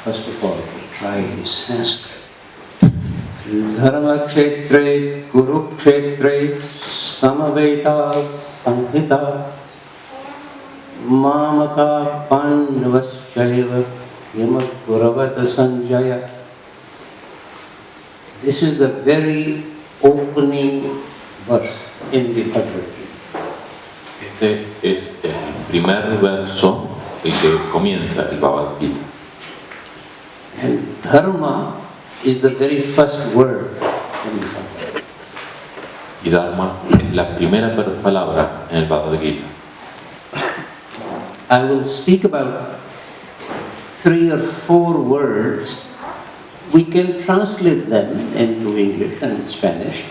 first of all, try his Sanskrit. Dharma kshetre, kuru kshetre, samaveta samhita, mamaka pandavaschaiva, yamakuravata sanjaya. This is the very opening verse in the Bhagavad Gita. Este es el primer verso el que comienza el Bhagavad Gita. And dharma is the very first word in the Bhagavad Gita. Y Dharma es la primera palabra en el Bhagavad Gita. I will speak about 3 or 4 words. We can translate them into English and Spanish,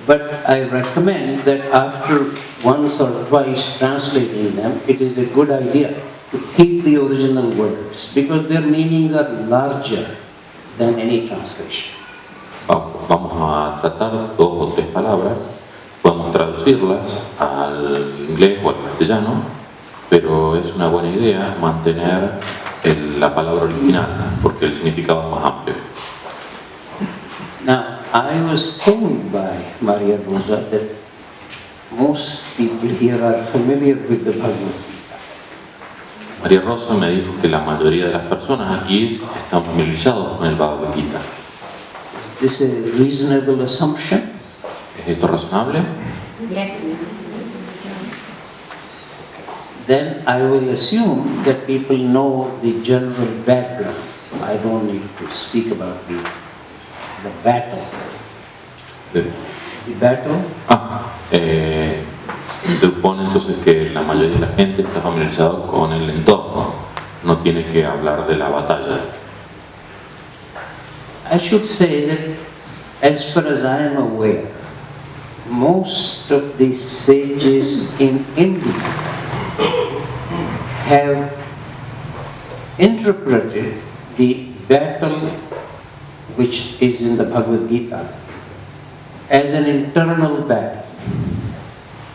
but I recommend that after once or twice translating them, it is a good idea to keep the original words because their meanings are larger than any translation. Vamos a tratar 2 o 3 palabras, podemos traducirlas al inglés o al castellano, pero es una buena idea mantener la palabra original porque el significado es más amplio. Now, I was told by Maria Rosa that most people here are familiar with the Bhagavad Gita. María Rosa me dijo que la mayoría de las personas aquí están familiarizados con el Bhagavad Gita. Is this a reasonable assumption? ¿Es esto razonable? Yes. Then I will assume that people know the general background. I don't need to speak about the battle. Sí. The battle? Se supone entonces que la mayoría de la gente está familiarizado con el entorno, no tiene que hablar de la batalla. I should say that as far as I am aware, most of the sages in India have interpreted the battle which is in the Bhagavad Gita as an internal battle.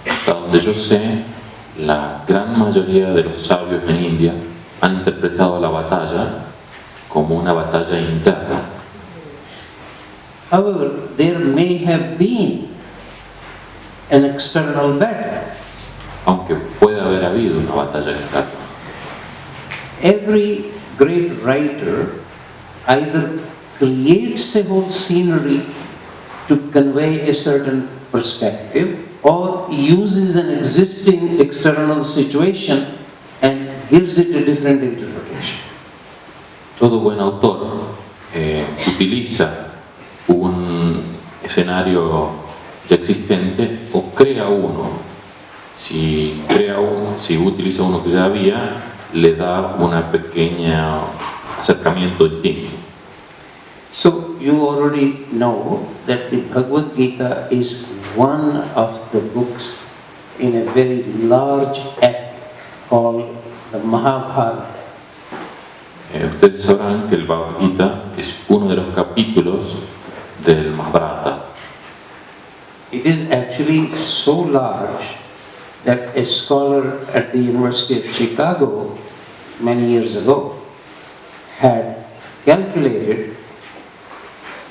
Hasta donde yo sé, la gran mayoría de los sabios en India han interpretado la batalla como una batalla interna. However, there may have been an external battle. Aunque puede haber habido una batalla externa. Every great writer either creates a whole scenery to convey a certain perspective or uses an existing external situation and gives it a different interpretation. Todo buen autor utiliza un escenario ya existente o crea uno. Si utiliza uno que ya había, le da una pequeña acercamiento distinto. So you already know that the Bhagavad Gita is one of the books in a very large epic called the Mahabharata. Ustedes sabrán que el Bhagavad Gita es uno de los capítulos del Mahabharata. It is actually so large that a scholar at the University of Chicago many years ago had calculated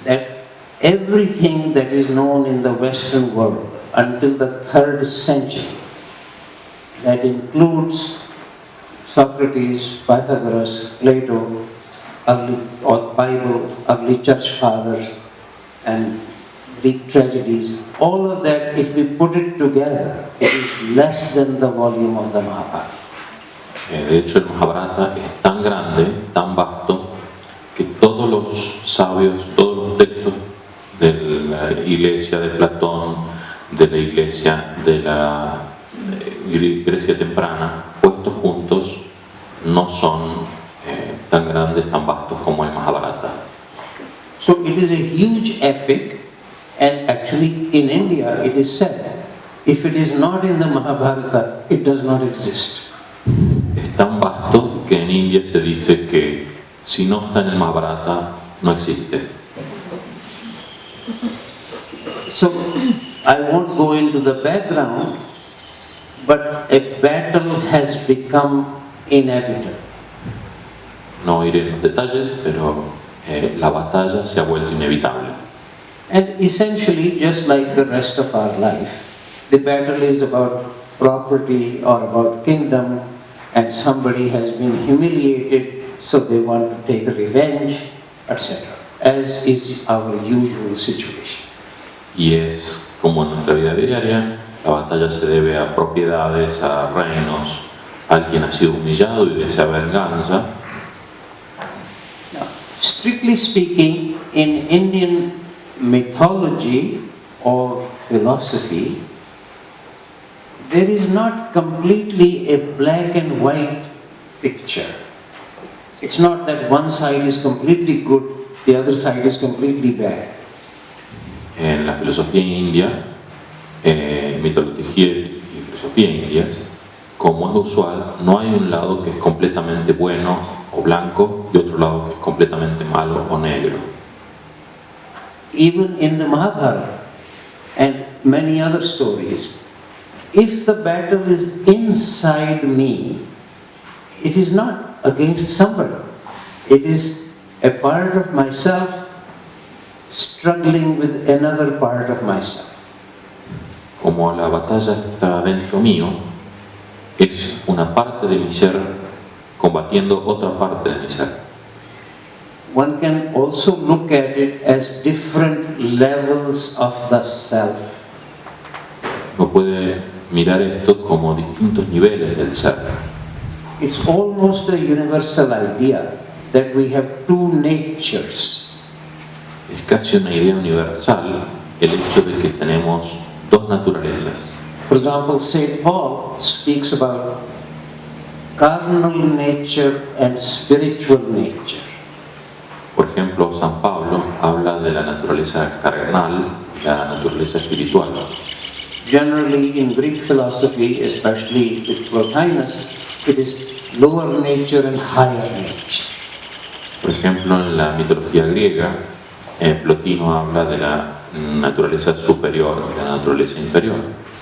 that everything that is known in the Western world until the 3rd century, that includes Socrates, Pythagoras, Plato, early Bible, early church fathers, and Greek tragedies, all of that, if we put it together, it is less than the volume of the Mahabharata. De hecho, el Mahabharata es tan grande, tan vasto, que todos los sabios, todos los textos de la iglesia de Platón, de la iglesia de la Grecia temprana, puestos juntos, no son tan grandes, tan vastos como el Mahabharata. So it is a huge epic, and actually in India it is said, if it is not in the Mahabharata, it does not exist. Es tan vasto que en India se dice que si no está en el Mahabharata, no existe. So I won't go into the background, but a battle has become inevitable. No iré en los detalles, pero la batalla se ha vuelto inevitable. And essentially, just like the rest of our life, the battle is about property or about kingdom, and somebody has been humiliated, so they want to take revenge, etc., as is our usual situation. Y es como en nuestra vida diaria, la batalla se debe a propiedades, a reinos, alguien ha sido humillado y desea venganza. Now, strictly speaking, in Indian mythology or philosophy, there is not completely a black and white picture. It's not that one side is completely good, the other side is completely bad. En la filosofía india, mitología y filosofía indias, como es usual, no hay un lado que es completamente bueno o blanco y otro lado que es completamente malo o negro. Even in the Mahabharata and many other stories, if the battle is inside me, it is not against somebody. It is a part of myself struggling with another part of myself. Como la batalla está dentro mío, es una parte de mi ser combatiendo otra parte de mi ser. One can also look at it as different levels of the self. Uno puede mirar esto como distintos niveles del ser. It's almost a universal idea that we have two natures. Es casi una idea universal el hecho de que tenemos dos naturalezas. For example, St. Paul speaks about carnal nature and spiritual nature. Por ejemplo, San Pablo habla de la naturaleza carnal y la naturaleza espiritual. Generally, in Greek philosophy, especially with Plotinus, it is lower nature and higher nature. Por ejemplo, en la mitología griega, Plotino habla de la naturaleza superior y la naturaleza inferior.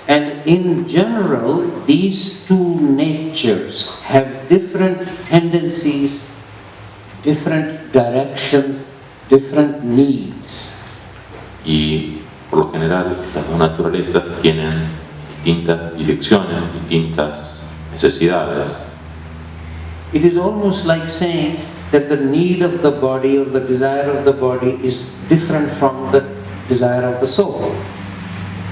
And in general, these two natures have different tendencies, different directions, different needs. Y por lo general, estas dos naturalezas tienen distintas direcciones, distintas necesidades. It is almost like saying that the need of the body or the desire of the body is different from the desire of the soul.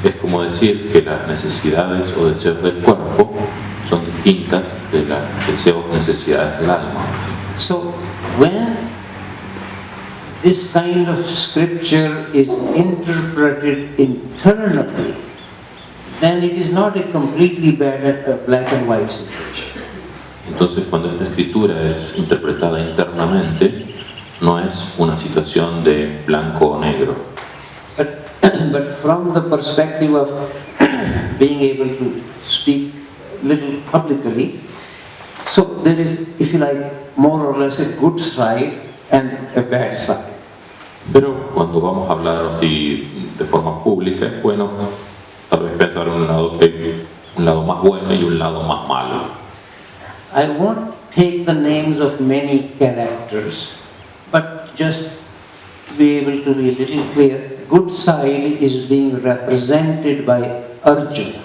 Es como decir que las necesidades o deseos del cuerpo son distintas de las deseos o necesidades del alma. So when this kind of scripture is interpreted internally, then it is not a completely bad, black and white situation. Entonces, cuando esta escritura es interpretada internamente, no es una situación de blanco o negro. But from the perspective of being able to speak a little publicly, so there is, if you like, more or less a good side and a bad side. Pero cuando vamos a hablar así de forma pública, es bueno tal vez pensar en un lado que hay un lado más bueno y un lado más malo. I won't take the names of many characters, but just to be able to be a little clear, good side is being represented by Arjuna.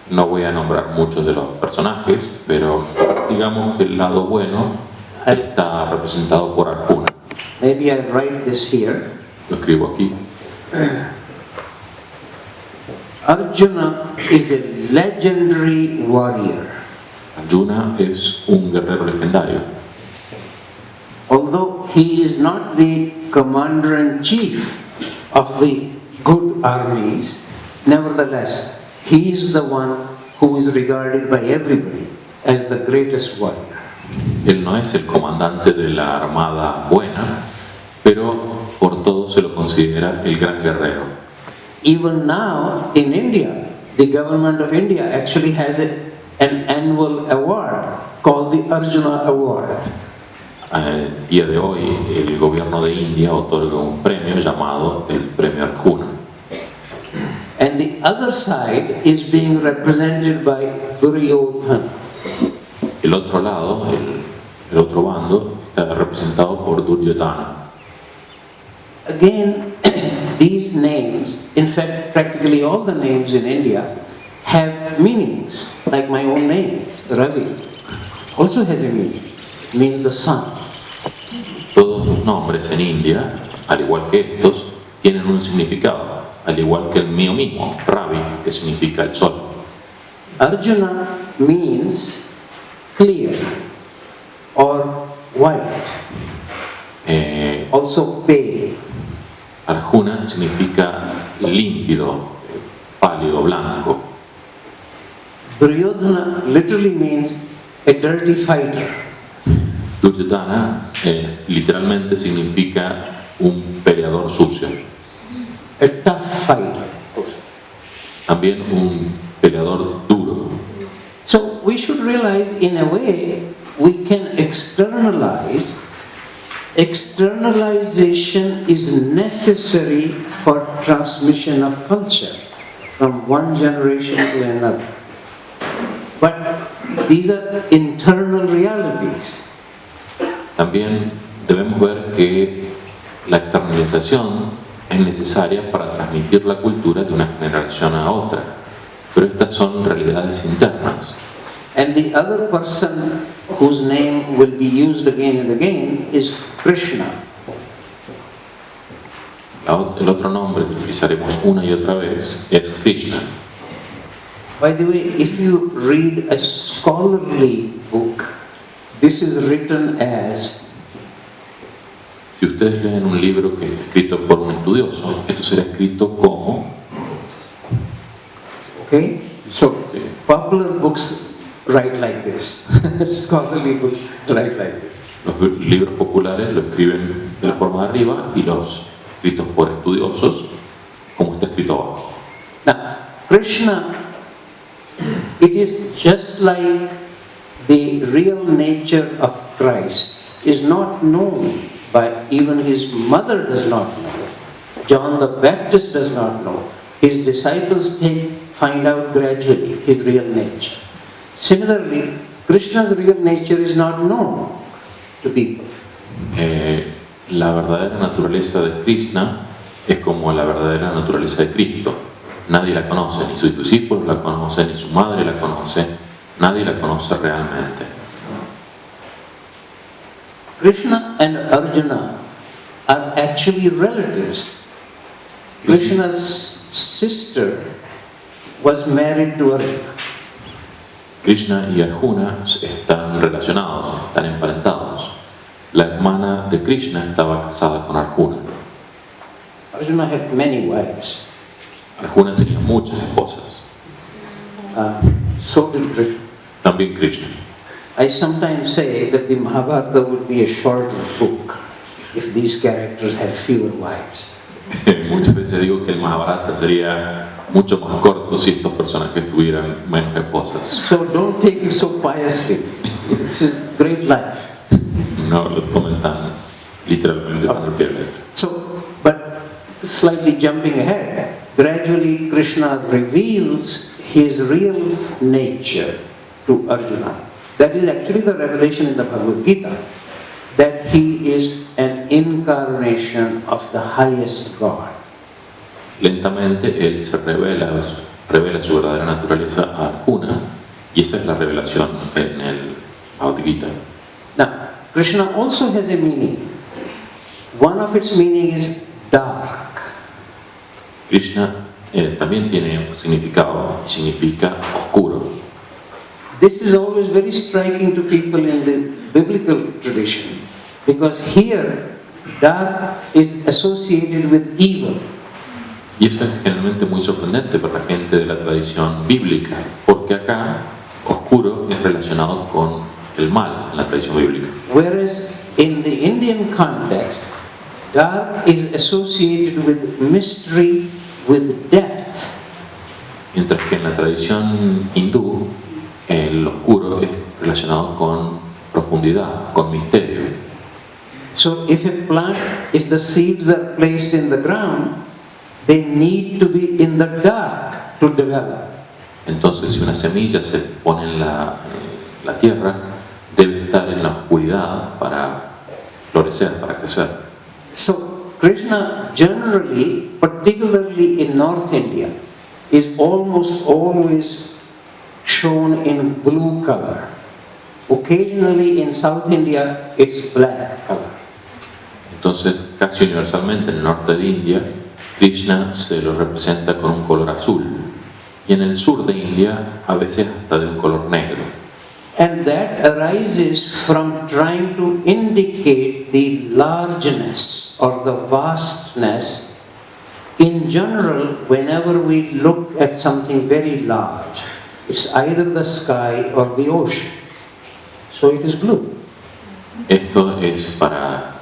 No voy a nombrar muchos de los personajes, pero digamos que el lado bueno está representado por Arjuna. Maybe I write this here. Lo escribo aquí. Arjuna is a legendary warrior. Arjuna es un guerrero legendario. Although he is not the commander-in-chief of the good armies, nevertheless, he is the one who is regarded by everybody as the greatest warrior. Él no es el comandante de la armada buena, pero por todos se lo considera el gran guerrero. Even now, in India, the government of India actually has an annual award called the Arjuna Award. El día de hoy, el gobierno de India otorga un premio llamado el Premio Arjuna. And the other side is being represented by Duryodhana. El otro lado, el otro bando, representado por Duryodhana. Again, these names, in fact, practically all the names in India have meanings, like my own name, Ravi, also has a meaning. It means the sun. Todos los nombres en India, al igual que estos, tienen un significado, al igual que el mío mismo, Ravi, que significa el sol. Arjuna means clear or white, also pale. Arjuna significa límpido, pálido, blanco. Duryodhana literally means a dirty fighter. Duryodhana literalmente significa un peleador sucio. A tough fighter. También un peleador duro. So we should realize, in a way, we can externalize. Externalization is necessary for transmission of culture from one generation to another. But these are internal realities. También debemos ver que la externalización es necesaria para transmitir la cultura de una generación a otra, pero estas son realidades internas. And the other person whose name will be used again and again is Krishna. El otro nombre que utilizaremos una y otra vez es Krishna. By the way, if you read a scholarly book, this is written as, Si ustedes leen un libro que es escrito por un estudioso, esto será escrito como, okay? So, popular books write like this. Scholarly books write like this. los libros populares lo escriben de la forma de arriba y los escritos por estudiosos como está escrito abajo. Now, Krishna, it is just like the real nature of Christ is not known by even his mother does not know. John the Baptist does not know. His disciples find out gradually his real nature. Similarly, Krishna's real nature is not known to people. La verdadera naturaleza de Krishna es como la verdadera naturaleza de Cristo. Nadie la conoce, ni sus discípulos la conocen, ni su madre la conoce, nadie la conoce realmente. Krishna and Arjuna are actually relatives. Krishna's sister was married to Arjuna. Krishna y Arjuna están relacionados, están emparentados. La hermana de Krishna estaba casada con Arjuna. Arjuna had many wives. Arjuna tenía muchas esposas. So did Krishna. También Krishna. I sometimes say that the Mahabharata would be a shorter book if these characters had fewer wives. Muchas veces digo que el Mahabharata sería mucho más corto si estos personajes tuvieran menos esposas. So don't take it so piously. This is great life. No lo tomen tan literalmente, tan al pie de la letra. So, but slightly jumping ahead, gradually Krishna reveals his real nature to Arjuna. That is actually the revelation in the Bhagavad Gita, that he is an incarnation of the highest God. Lentamente él se revela su verdadera naturaleza a Arjuna, y esa es la revelación en el Bhagavad Gita. Now, Krishna also has a meaning. One of its meaning is dark. Krishna también tiene un significado, significa oscuro. This is always very striking to people in the biblical tradition, because here dark is associated with evil. Y eso es generalmente muy sorprendente para la gente de la tradición bíblica, porque acá oscuro es relacionado con el mal en la tradición bíblica. Whereas in the Indian context, dark is associated with mystery, with depth. Mientras que en la tradición hindú, el oscuro es relacionado con profundidad, con misterio. So if the seeds are placed in the ground, they need to be in the dark to develop. Entonces, si una semilla se pone en la tierra, debe estar en la oscuridad para florecer, para crecer. So Krishna generally, particularly in North India, is almost always shown in blue color. Occasionally in South India it's black color. Entonces, casi universalmente en el norte de India, Krishna se lo representa con un color azul. Y en el sur de India, a veces hasta de un color negro. And that arises from trying to indicate the largeness or the vastness. In general, whenever we look at something very large, it's either the sky or the ocean. So it is blue. Esto es para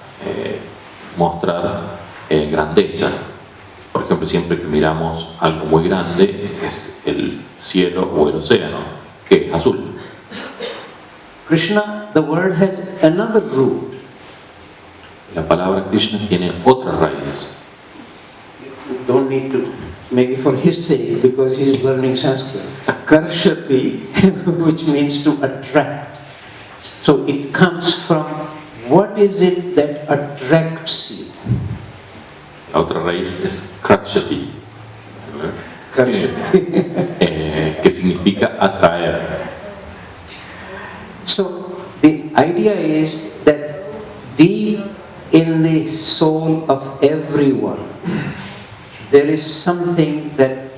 mostrar grandeza. Por ejemplo, siempre que miramos algo muy grande, es el cielo o el océano, que es azul. Krishna, the word has another root. La palabra Krishna tiene otra raíz. You don't need to, maybe for his sake, because he's learning Sanskrit. Karshati, which means to attract. So it comes from what is it that attracts you? La otra raíz es Krakshati, Karshati. que significa atraer. So the idea is that deep in the soul of everyone, there is something that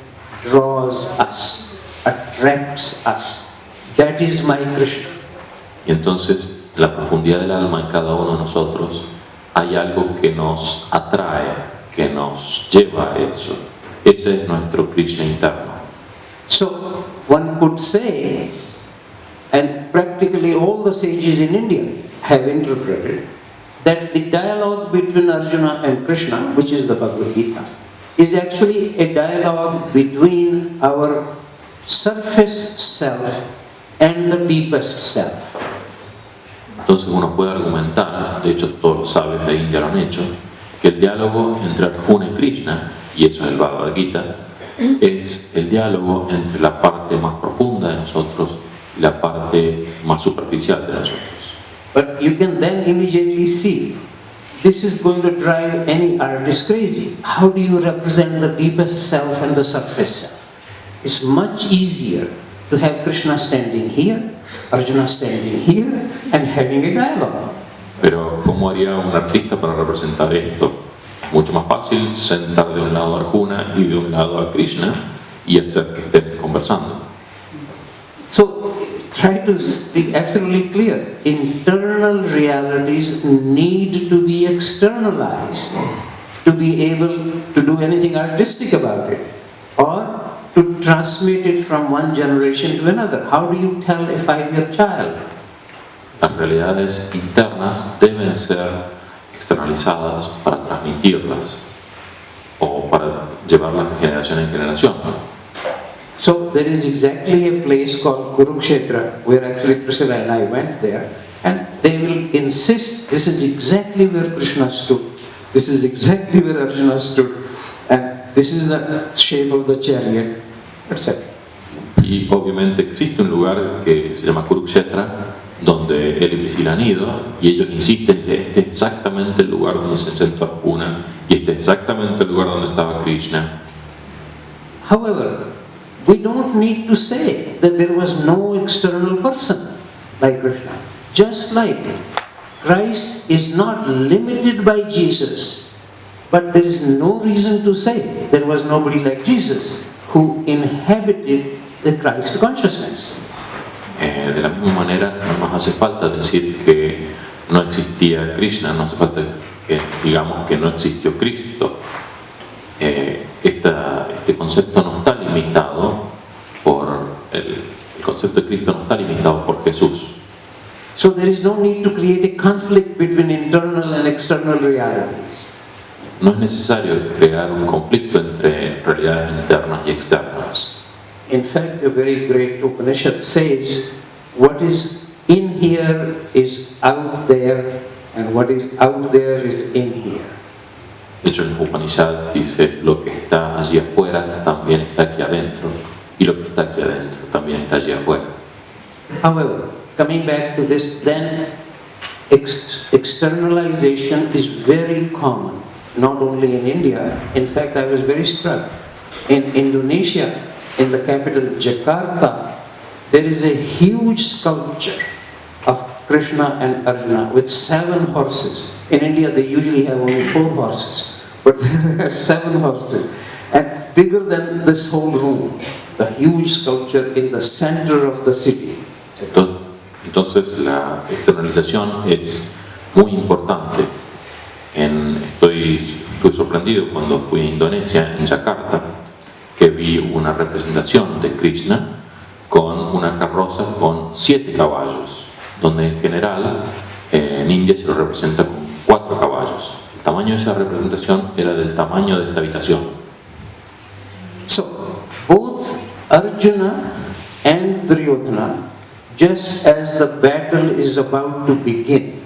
draws us, attracts us. That is my Krishna. Y entonces, en la profundidad del alma en cada uno de nosotros, hay algo que nos atrae, que nos lleva a eso. Ese es nuestro Krishna interno. So one could say, and practically all the sages in India have interpreted, that the dialogue between Arjuna and Krishna, which is the Bhagavad Gita, is actually a dialogue between our surface self and the deepest self. Entonces uno puede argumentar, de hecho todos los sabios de India lo han hecho, que el diálogo entre Arjuna y Krishna, y eso es el Bhagavad Gita, es el diálogo entre la parte más profunda de nosotros y la parte más superficial de nosotros. But you can then immediately see, this is going to drive any artist crazy. How do you represent the deepest self and the surface self? It's much easier to have Krishna standing here, Arjuna standing here, and having a dialogue. Pero ¿cómo haría un artista para representar esto? Es mucho más fácil sentar de un lado a Arjuna y de un lado a Krishna y hacer que estén conversando. So try to be absolutely clear. Internal realities need to be externalized to be able to do anything artistic about it, or to transmit it from one generation to another. How do you tell a 5-year child? Las realidades internas deben ser externalizadas para transmitirlas o para llevarlas de generación en generación. So there is exactly a place called Kurukshetra where actually Priscilla and I went there, and they will insist this is exactly where Krishna stood, this is exactly where Arjuna stood, and this is the shape of the chariot, etc. Y obviamente existe un lugar que se llama Kurukshetra, donde él y Priscila han ido, y ellos insisten, dicen, este es exactamente el lugar donde se sentó Arjuna, y este es exactamente el lugar donde estaba Krishna. However, we don't need to say that there was no external person like Krishna. Just like Christ is not limited by Jesus, but there is no reason to say there was nobody like Jesus who inhabited the Christ consciousness. De la misma manera, no nos hace falta decir que no existía Krishna, no hace falta que digamos que no existió Cristo. Este concepto no está limitado por el concepto de Cristo no está limitado por Jesús. So there is no need to create a conflict between internal and external realities. No es necesario crear un conflicto entre realidades internas y externas. In fact, a very great Upanishad says, what is in here is out there, and what is out there is in here. De hecho, el Upanishad dice, lo que está allí afuera también está aquí adentro, y lo que está aquí adentro también está allí afuera. However, coming back to this, then externalization is very common, not only in India. In fact, I was very struck. In Indonesia, in the capital Jakarta, there is a huge sculpture of Krishna and Arjuna with 7 horses. In India, they usually have only 4 horses, but there are 7 horses. And bigger than this whole room, the huge sculpture in the center of the city. Entonces la externalización es muy importante. Estoy sorprendido cuando fui a Indonesia, en Yakarta, que vi una representación de Krishna con una carroza con 7 caballos, donde en general en India se lo representa con 4 caballos. El tamaño de esa representación era del tamaño de esta habitación. So, both Arjuna and Duryodhana, just as the battle is about to begin,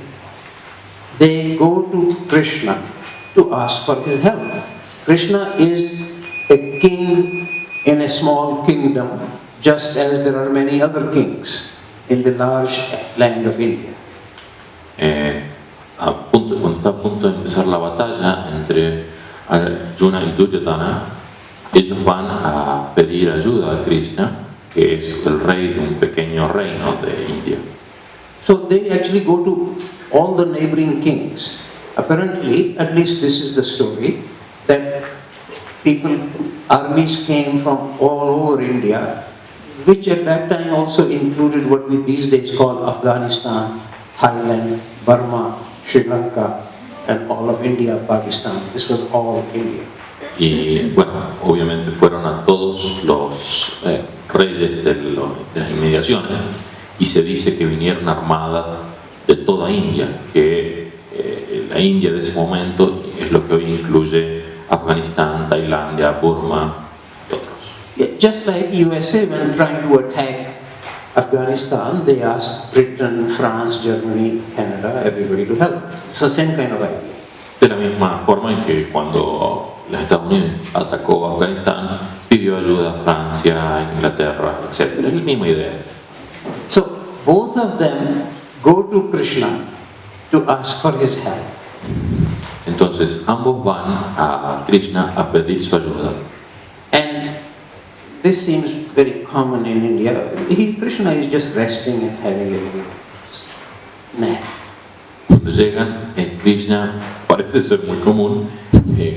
they go to Krishna to ask for his help. Krishna is a king in a small kingdom, just as there are many other kings in the large land of India. Cuando está a punto de empezar la batalla entre Arjuna y Duryodhana, ellos van a pedir ayuda a Krishna, que es el rey de un pequeño reino de India. So they actually go to all the neighboring kings. Apparently, at least this is the story, that armies came from all over India, which at that time also included what we these days call Afghanistan, Thailand, Burma, Sri Lanka, and all of India, Pakistan. This was all India. Y bueno, obviamente fueron a todos los reyes de las inmediaciones, y se dice que vinieron armadas de toda India, que la India de ese momento es lo que hoy incluye Afganistán, Tailandia, Burma y otros. Yeah, just like USA, when trying to attack Afghanistan, they asked Britain, France, Germany, Canada, everybody to help. So same kind of idea. De la misma forma en que cuando los Estados Unidos atacó Afganistán, pidió ayuda a Francia, Inglaterra, etc. Es la misma idea. So both of them go to Krishna to ask for his help. Entonces ambos van a Krishna a pedir su ayuda. And this seems very common in India. Krishna is just resting and having a little nap. Cuando llegan, Krishna parece ser muy común.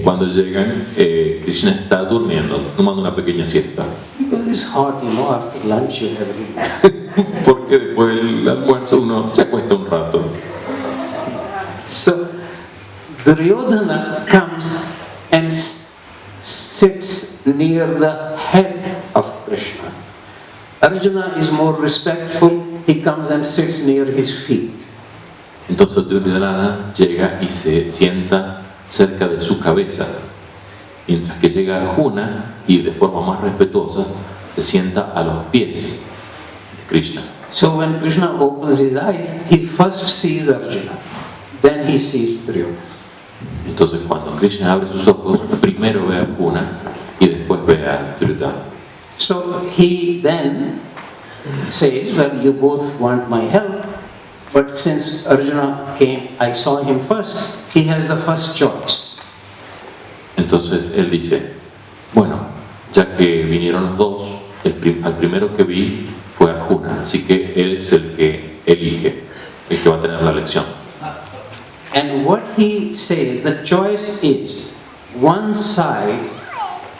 Cuando llegan, Krishna está durmiendo, tomando una pequeña siesta. Because it's hot, after lunch you have a little. Porque después del almuerzo uno se acuesta un rato. So Duryodhana comes and sits near the head of Krishna. Arjuna is more respectful. He comes and sits near his feet. Entonces Duryodhana llega y se sienta cerca de su cabeza, mientras que llega Arjuna y de forma más respetuosa se sienta a los pies de Krishna. So when Krishna opens his eyes, he first sees Arjuna, then he sees Duryodhana. Entonces cuando Krishna abre sus ojos, primero ve a Arjuna y después ve a Duryodhana. So he then says, well, you both want my help, but since Arjuna came, I saw him first, he has the first choice. Entonces él dice, bueno, ya que vinieron los dos, al primero que vi fue Arjuna, así que él es el que elige, el que va a tener la elección. And what he says, the choice is, one side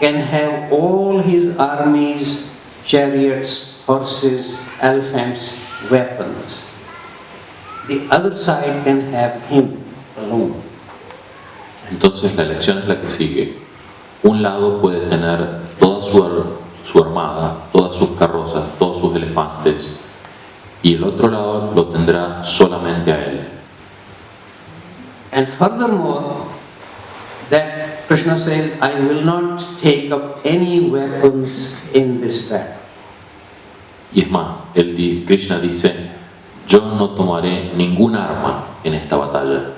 can have all his armies, chariots, horses, elephants, weapons. The other side can have him alone. Entonces la elección es la que sigue. Un lado puede tener toda su armada, todas sus carrozas, todos sus elefantes, y el otro lado lo tendrá solamente a él. And furthermore, that Krishna says, I will not take up any weapons in this battle. Y es más, Krishna dice, yo no tomaré ningún arma en esta batalla.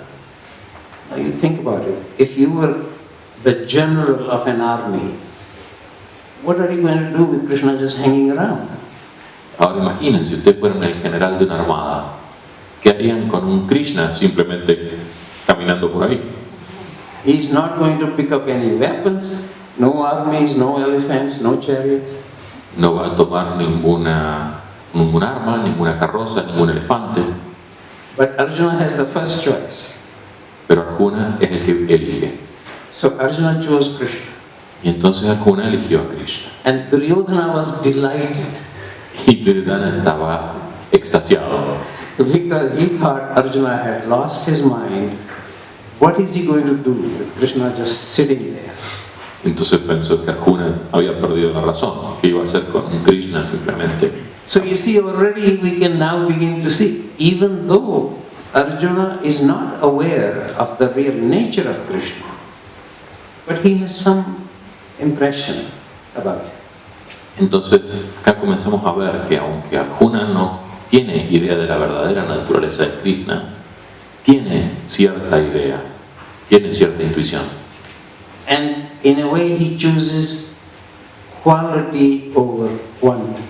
Now you think about it. If you were the general of an army, what are you going to do with Krishna just hanging around? Ahora imaginen, si ustedes fueran el general de una armada, ¿qué harían con un Krishna simplemente caminando por ahí? He's not going to pick up any weapons, no armies, no elephants, no chariots. No va a tomar ningún arma, ninguna carroza, ningún elefante. But Arjuna has the first choice. Pero Arjuna es el que elige. So Arjuna chose Krishna. Y entonces Arjuna eligió a Krishna. And Duryodhana was delighted. Y Duryodhana estaba extasiado. Because he thought Arjuna had lost his mind. What is he going to do with Krishna just sitting there? Entonces pensó que Arjuna había perdido la razón. ¿Qué iba a hacer con Krishna simplemente? So you see, already we can now begin to see, even though Arjuna is not aware of the real nature of Krishna, but he has some impression about it. Entonces acá comenzamos a ver que aunque Arjuna no tiene idea de la verdadera naturaleza de Krishna, tiene cierta idea, tiene cierta intuición. And in a way he chooses quality over quantity.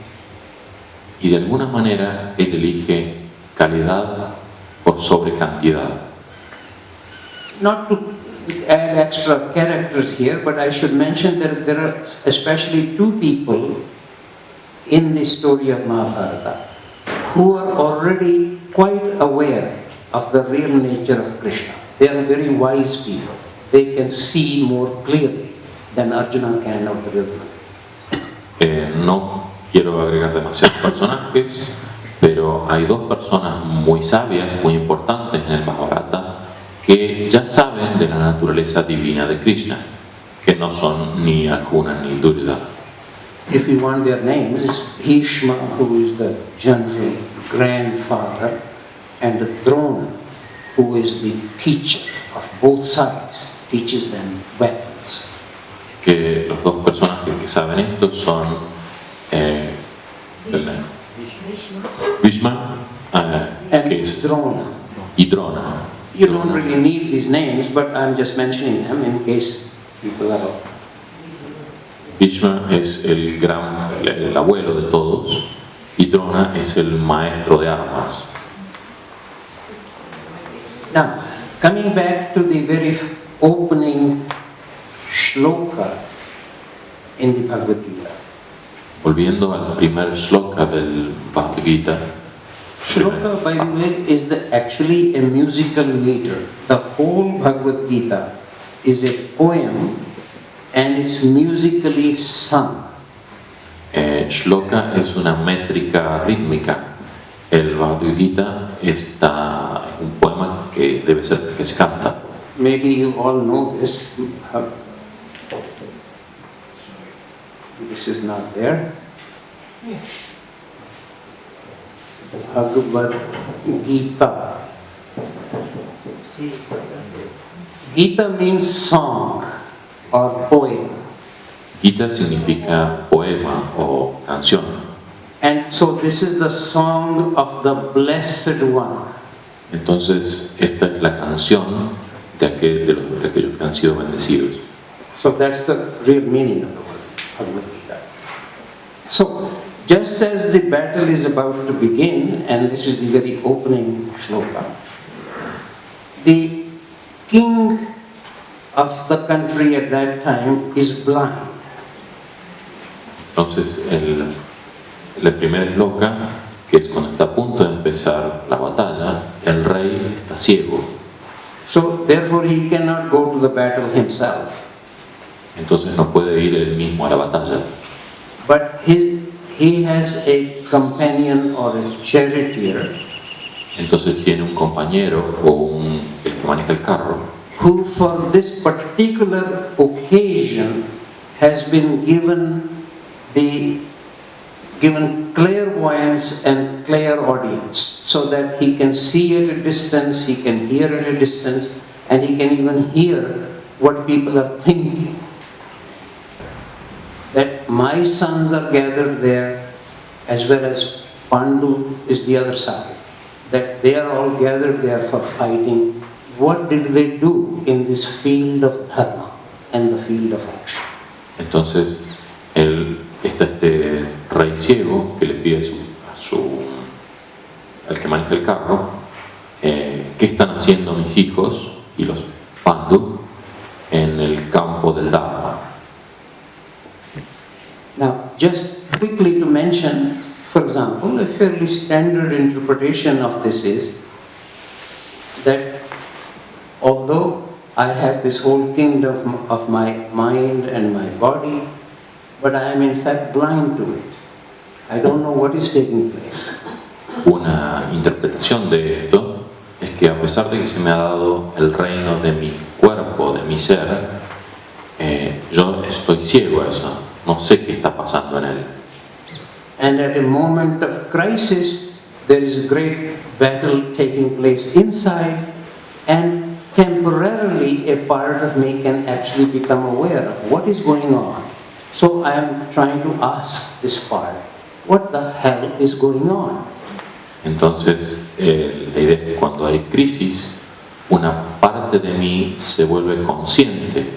Y de alguna manera él elige calidad por sobre cantidad. Not to add extra characters here, but I should mention that there are especially two people in the story of Mahabharata who are already quite aware of the real nature of Krishna. They are very wise people. They can see more clearly than Arjuna can or Duryodhana. No quiero agregar demasiados personajes, pero hay dos personas muy sabias, muy importantes en el Mahabharata, que ya saben de la naturaleza divina de Krishna, que no son ni Arjuna ni Duryodhana. If you want their names, it's Bhishma, who is the general grandfather, and Drona, who is the teacher of both sides, teaches them weapons. Que los dos personajes que saben esto son Bhishma, que es Drona. y Drona. You don't really need these names, but I'm just mentioning them in case people are. Bhishma es el abuelo de todos y Drona es el maestro de armas. Now, coming back to the very opening shloka in the Bhagavad Gita. Volviendo al primer shloka del Bhagavad Gita. Shloka, by the way, is actually a musical meter. The whole Bhagavad Gita is a poem and it's musically sung. Shloka es una métrica rítmica. El Bhagavad Gita es un poema que debe ser que se canta. Maybe you all know this. This is not there. Bhagavad Gita. Gita means song or poem. Gita significa poema o canción. And so this is the song of the Blessed One. Entonces esta es la canción de aquellos que han sido bendecidos. So that's the real meaning of the word Bhagavad Gita. So just as the battle is about to begin, and this is the very opening shloka, the king of the country at that time is blind. Entonces el primer shloka, que es cuando está a punto de empezar la batalla, el rey está ciego. So therefore he cannot go to the battle himself. Entonces no puede ir él mismo a la batalla. But he has a companion or a charioteer. Entonces tiene un compañero o el que maneja el carro, who for this particular occasion has been given clairvoyance and clairaudience, so that he can see at a distance, he can hear at a distance, and he can even hear what people are thinking. That my sons are gathered there, as well as Pandu is the other side. That they are all gathered there for fighting. What did they do in this field of dharma and the field of action? Entonces está este rey ciego que le pide al que maneja el carro ¿qué están haciendo mis hijos y los Pandu en el campo del Dharma? Now, just quickly to mention, for example, a fairly standard interpretation of this is that although I have this whole kingdom of my mind and my body, but I am in fact blind to it. I don't know what is taking place. Una interpretación de esto es que a pesar de que se me ha dado el reino de mi cuerpo, de mi ser, yo estoy ciego a eso, no sé qué está pasando en él. And at a moment of crisis, there is a great battle taking place inside, and temporarily a part of me can actually become aware of what is going on. So I am trying to ask this part, what the hell is going on? Entonces, la idea es que cuando hay crisis, una parte de mí se vuelve consciente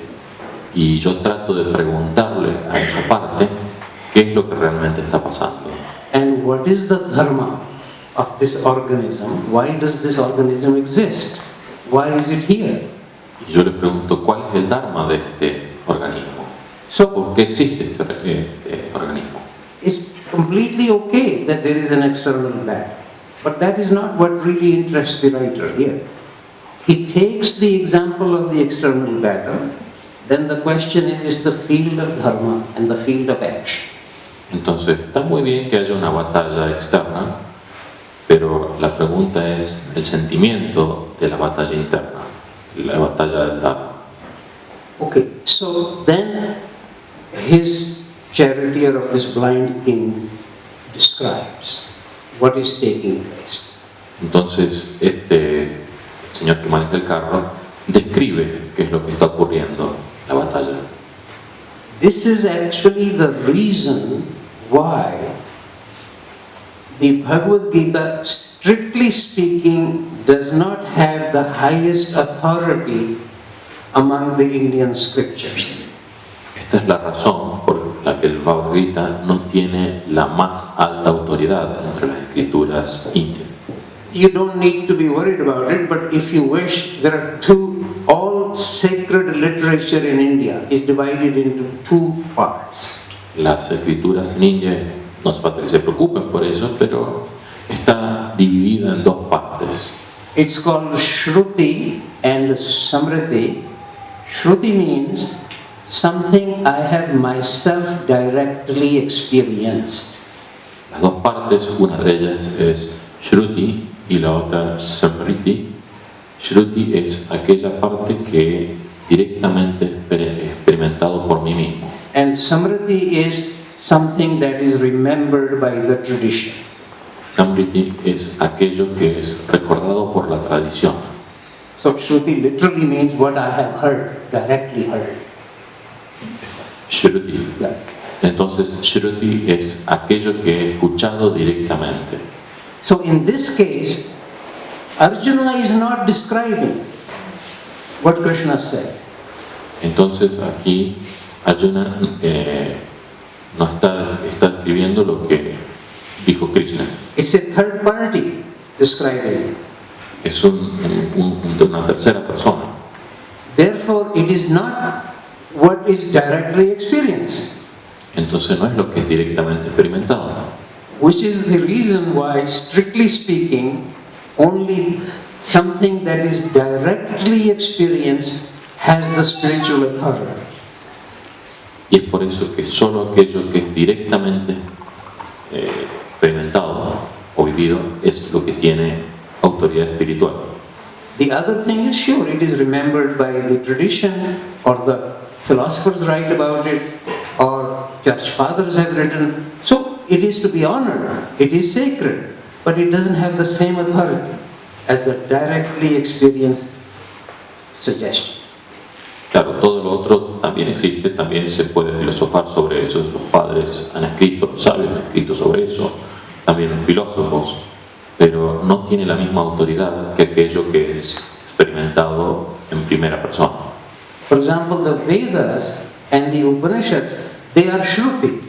y yo trato de preguntarle a esa parte qué es lo que realmente está pasando. And what is the dharma of this organism? Why does this organism exist? Why is it here? Y yo le pregunto cuál es el dharma de este organismo. So ¿Por qué existe este organismo? it's completely okay that there is an external battle, but that is not what really interests the writer here. He takes the example of the external battle, then the question is the field of dharma and the field of action. Entonces, está muy bien que haya una batalla externa, pero la pregunta es el sentimiento de la batalla interna, la batalla del Dharma. Okay, so then his charioteer of this blind king describes what is taking place. Entonces, el señor que maneja el carro describe qué es lo que está ocurriendo en la batalla. This is actually the reason why the Bhagavad Gita, strictly speaking, does not have the highest authority among the Indian scriptures. Esta es la razón por la que el Bhagavad Gita no tiene la más alta autoridad entre las escrituras indias. You don't need to be worried about it, but if you wish, there are all sacred literature in India is divided into two parts. Las escrituras en India, no hace falta que se preocupen por eso, pero está dividida en dos partes. It's called Shruti and Samriti. Shruti means something I have myself directly experienced. Las dos partes, una de ellas es Shruti y la otra Samriti. Shruti es aquella parte que directamente he experimentado por mí mismo. And Samriti is something that is remembered by the tradition. Samriti es aquello que es recordado por la tradición. So Shruti literally means what I have heard, directly heard. Shruti. Yeah. Entonces, Shruti es aquello que he escuchado directamente. So in this case, Arjuna is not describing what Krishna said. Entonces, aquí Arjuna no está escribiendo lo que dijo Krishna. It's a third party describing it. Es una tercera persona. Therefore, it is not what is directly experienced. Entonces no es lo que es directamente experimentado. Which is the reason why, strictly speaking, only something that is directly experienced has the spiritual authority. Y es por eso que solo aquello que es directamente experimentado o vivido es lo que tiene autoridad espiritual. The other thing is, sure, it is remembered by the tradition, or the philosophers write about it, or church fathers have written. So it is to be honored, it is sacred, but it doesn't have the same authority as the directly experienced suggestion. Claro, todo lo otro también existe, también se puede filosofar sobre eso. Los padres han escrito, los sabios han escrito sobre eso, también los filósofos, pero no tiene la misma autoridad que aquello que es experimentado en primera persona. For example, the Vedas and the Upanishads, they are Shruti.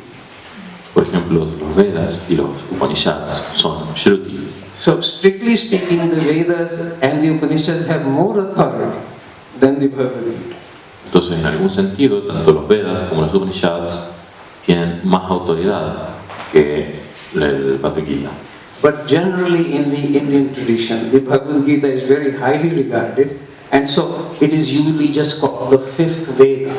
Por ejemplo, los Vedas y los Upanishads son Shruti. So strictly speaking, the Vedas and the Upanishads have more authority than the Bhagavad Gita. Entonces, en algún sentido, tanto los Vedas como los Upanishads tienen más autoridad que el Bhagavad Gita. But generally in the Indian tradition, the Bhagavad Gita is very highly regarded, and so it is usually just called the fifth Veda.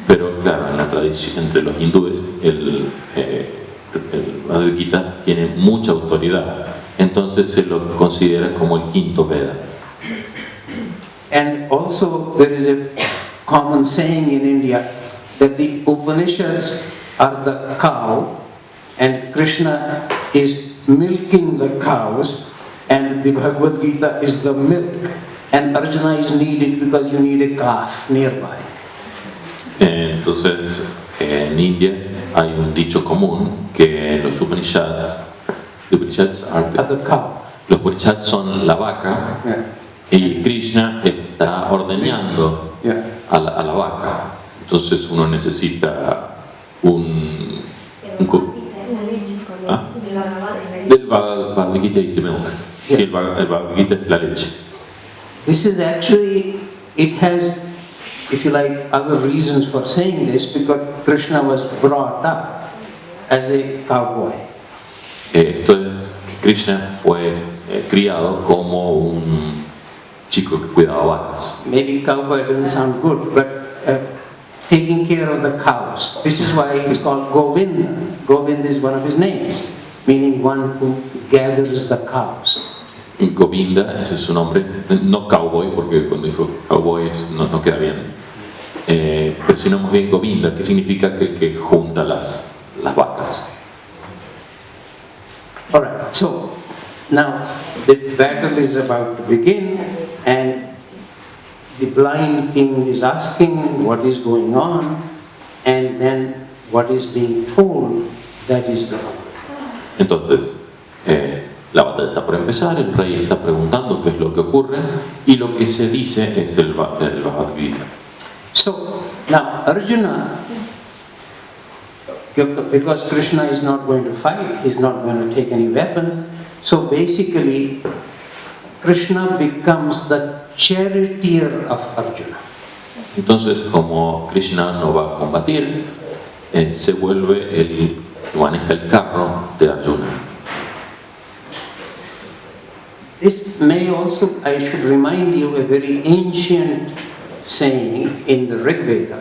Pero claro, en la tradición entre los hindúes, el Bhagavad Gita tiene mucha autoridad, entonces se lo considera como el quinto Veda. And also there is a common saying in India that the Upanishads are the cow and Krishna is milking the cows and the Bhagavad Gita is the milk and Arjuna is needed because you need a calf nearby. Entonces, en India hay un dicho común que los Upanishads los Upanishads son la vaca, Yeah. y Krishna está ordeñando Yeah. a la vaca. Entonces uno necesita un del Bhagavad Gita is the milk. Sí, el Bhagavad Gita es la leche. This is actually, it has, if you like, other reasons for saying this because Krishna was brought up as a cowboy. Esto es que Krishna fue criado como un chico que cuidaba vacas. Maybe cowboy doesn't sound good, but taking care of the cows. This is why it's called Govinda. Govinda is one of his names, meaning one who gathers the cows. Govinda, ese es su nombre, no cowboy, porque cuando dijo cowboy no queda bien, pero sino más bien Govinda, que significa que el que junta las vacas. Alright, so now the battle is about to begin and the blind king is asking what is going on and then what is being told, that is the word. Entonces, la batalla está por empezar, el rey está preguntando qué es lo que ocurre y lo que se dice es el Bhagavad Gita. So now Arjuna, because Krishna is not going to fight, he's not going to take any weapons, so basically Krishna becomes the charioteer of Arjuna. Entonces, como Krishna no va a combatir, se vuelve el que maneja el carro de Arjuna. This may also, I should remind you, a very ancient saying in the Rig Veda,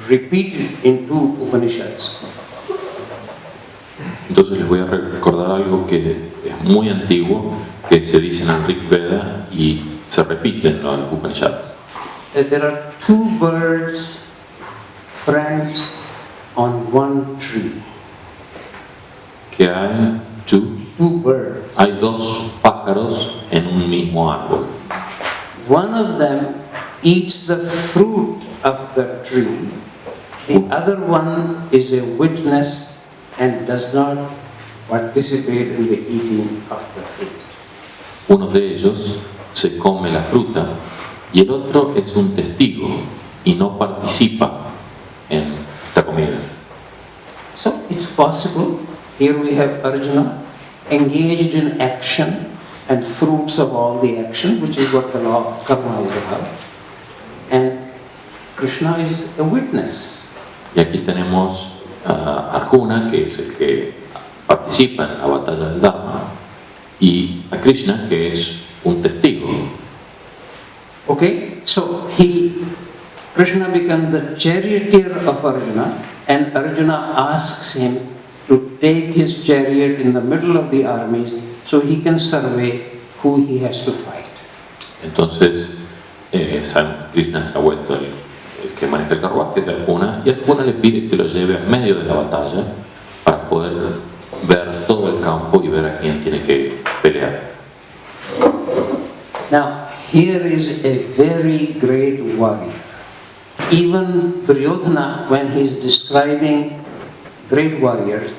repeated in two Upanishads. Entonces les voy a recordar algo que es muy antiguo, que se dice en el Rig Veda y se repite en los Upanishads. That there are two birds, friends, on one tree. Que hay two Birds. Hay dos pájaros en un mismo árbol. One of them eats the fruit of the tree. The other one is a witness and does not participate in the eating of the fruit. Uno de ellos se come la fruta y el otro es un testigo y no participa en esta comida. So it's possible. Here we have Arjuna engaged in action and fruits of all the action, which is what the law of karma is about. And Krishna is a witness. Y aquí tenemos a Arjuna, que es el que participa en la batalla del Dharma, y a Krishna, que es un testigo. Okay, so Krishna becomes the charioteer of Arjuna, and Arjuna asks him to take his chariot in the middle of the armies so he can survey who he has to fight. Entonces, Krishna se ha vuelto el que maneja el carruaje de Arjuna, y Arjuna le pide que lo lleve a medio de la batalla para poder ver todo el campo y ver a quién tiene que pelear. Now, here is a very great warrior. Even Duryodhana, when he is describing great warriors,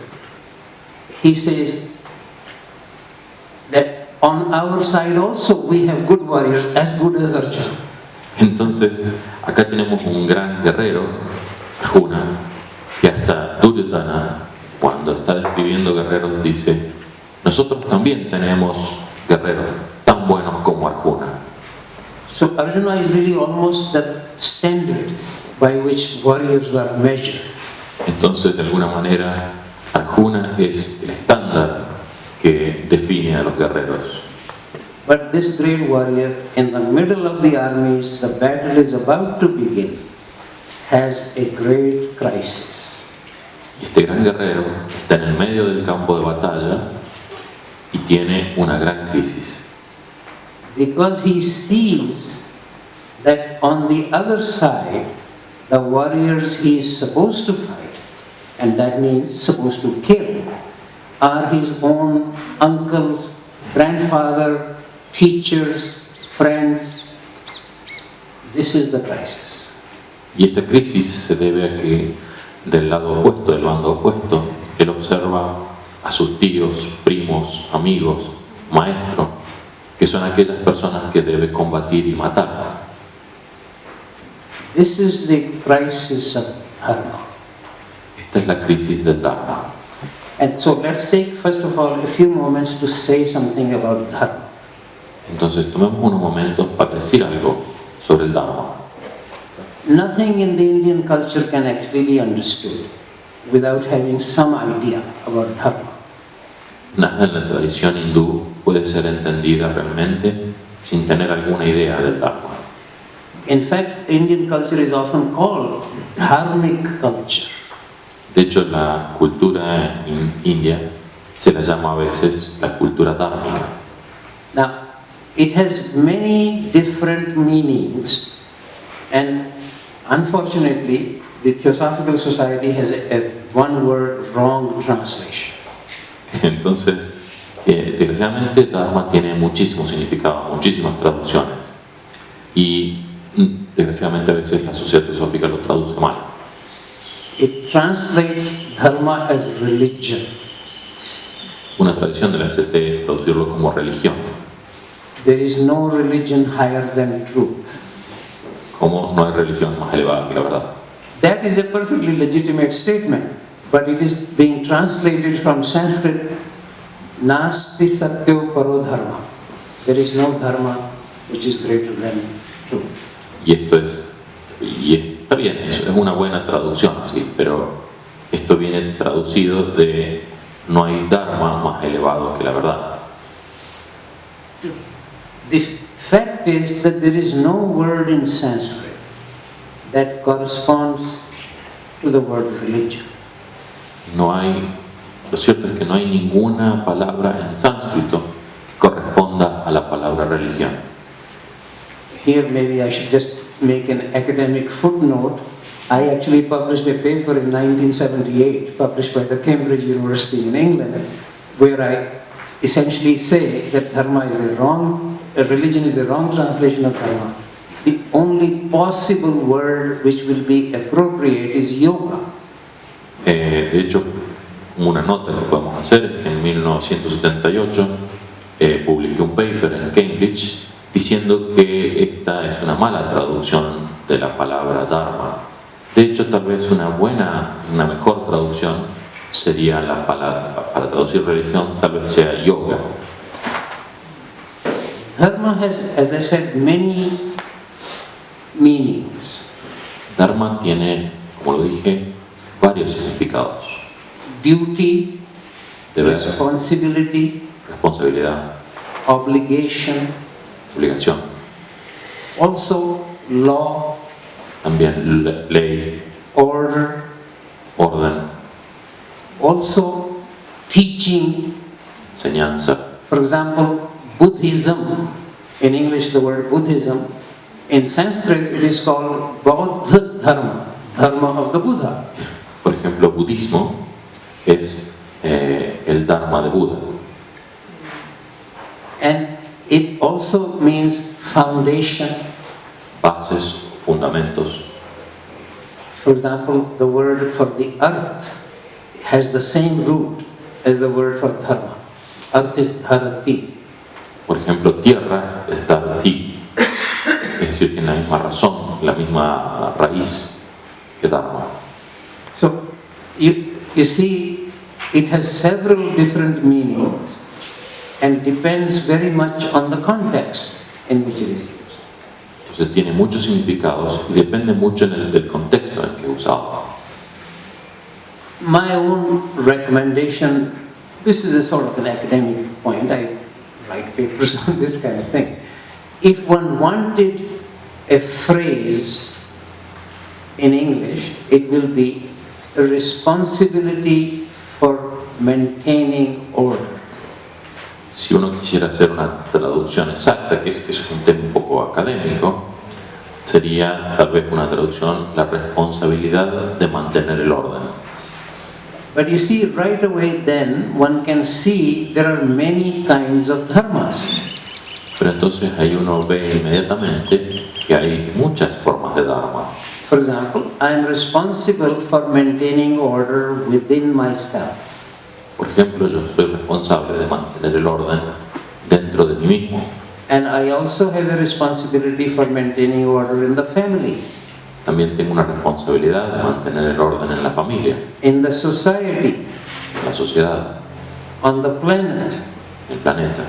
he says that on our side also we have good warriors, as good as Arjuna. Entonces, acá tenemos un gran guerrero, Arjuna, que hasta planeta Duryodhana, cuando está describiendo guerreros, dice: nosotros también tenemos guerreros tan buenos como Arjuna. So Arjuna is really almost the standard by which warriors are measured. Entonces, de alguna manera, Arjuna es el estándar que define a los guerreros. But this great warrior, in the middle of the armies, the battle is about to begin, has a great crisis. Y este gran guerrero está en el medio del campo de batalla y tiene una gran crisis. Because he sees that on the other side, the warriors he is supposed to fight, and that means supposed to kill, are his own uncles, grandfather, teachers, friends. This is the crisis. Y esta crisis se debe a que del lado opuesto, del bando opuesto, él observa a sus tíos, primos, amigos, maestros, que son aquellas personas que debe combatir y matar. This is the crisis of dharma. Esta es la crisis del Dharma. And so let's take first of all a few moments to say something about dharma. Entonces tomemos unos momentos para decir algo sobre el Dharma. Nothing in the Indian culture can actually be understood without having some idea about dharma. Nada en la tradición hindú puede ser entendida realmente sin tener alguna idea del Dharma. In fact, Indian culture is often called dharmic culture. De hecho, la cultura india se la llama a veces la cultura dármica. Now, it has many different meanings, and unfortunately, the Teosófical Society has a one-word wrong translation. Entonces, desgraciadamente, Dharma tiene muchísimos significados, muchísimas traducciones. Y desgraciadamente a veces la sociedad teosófica lo traduce mal. It translates dharma as religion. Una tradición de la ST es traducirlo como religión. There is no religion higher than truth. Como no hay religión más elevada que la verdad. That is a perfectly legitimate statement, but it is being translated from Sanskrit, Nasti Satyo Paro Dharma. There is no dharma which is greater than truth. Y está bien, es una buena traducción, sí, pero esto viene traducido de no hay dharma más elevado que la verdad. The fact is that there is no word in Sanskrit that corresponds to the word religion. Lo cierto es que no hay ninguna palabra en sánscrito que corresponda a la palabra religión. Here maybe I should just make an academic footnote. I actually published a paper in 1978, published by the Cambridge University in England, where I essentially say that religion is the wrong translation of dharma. The only possible word which will be appropriate is yoga. De hecho, una nota que podemos hacer es que en 1978 publiqué un paper en Cambridge diciendo que esta es una mala traducción de la palabra dharma. De hecho, tal vez una mejor traducción sería la palabra, para traducir religión, tal vez sea yoga. Dharma has, as I said, many meanings. Dharma tiene, como lo dije, varios significados. Duty, Deber, responsibility, responsabilidad, obligation, obligación. also law, También ley, order, orden, also teaching. enseñanza. For example, Buddhism, in English the word Buddhism, in Sanskrit it is called Bauddha Dharma, Dharma of the Buddha. Por ejemplo, budismo es el Dharma de Buda. And it also means foundation. Bases, fundamentos. For example, the word for the earth has the same root as the word for dharma. Earth is dharati. Por ejemplo, tierra es dharti, es decir, tiene la misma razón, la misma raíz que dharma. So, You see, it has several different meanings and depends very much on the context in which it is used. Entonces tiene muchos significados y depende mucho del contexto en que es usado. My own recommendation, this is a sort of an academic point, I write papers on this kind of thing. If one wanted a phrase in English, it will be a responsibility for maintaining order. Si uno quisiera hacer una traducción exacta, que es un tema un poco académico, sería tal vez una traducción, la responsabilidad de mantener el orden. But you see, right away then, one can see there are many kinds of dharmas. Pero entonces ahí uno ve inmediatamente que hay muchas formas de dharma. For example, I am responsible for maintaining order within myself. Por ejemplo, yo soy responsable de mantener el orden dentro de mí mismo. And I also have a responsibility for maintaining order in the family, También tengo una responsabilidad de mantener el orden en la familia, in the society, en la sociedad, on the planet. en el planeta.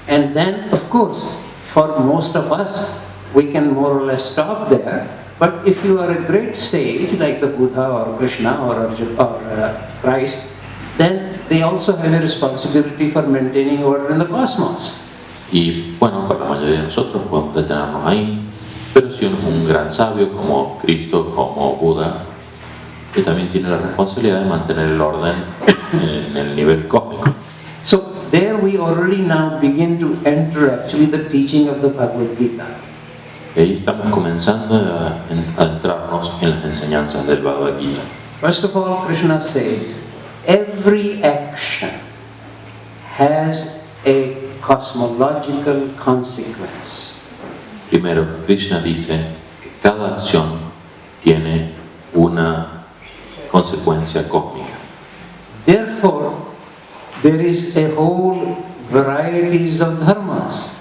And then, of course, for most of us, we can more or less stop there. But if you are a great sage like the Buddha or Krishna or Arjuna or Christ, then they also have a responsibility for maintaining order in the cosmos. Y bueno, para la mayoría de nosotros podemos detenernos ahí, pero si uno es un gran sabio como Cristo, como Buda, que también tiene la responsabilidad de mantener el orden en el nivel cósmico. So there we already now begin to enter actually the teaching of the Bhagavad Gita. Y ahí estamos comenzando a adentrarnos en las enseñanzas del Bhagavad Gita. First of all, Krishna says, every action has a cosmological consequence. Primero, Krishna dice que cada acción tiene una consecuencia cósmica. Therefore, there is a whole varieties of dharmas.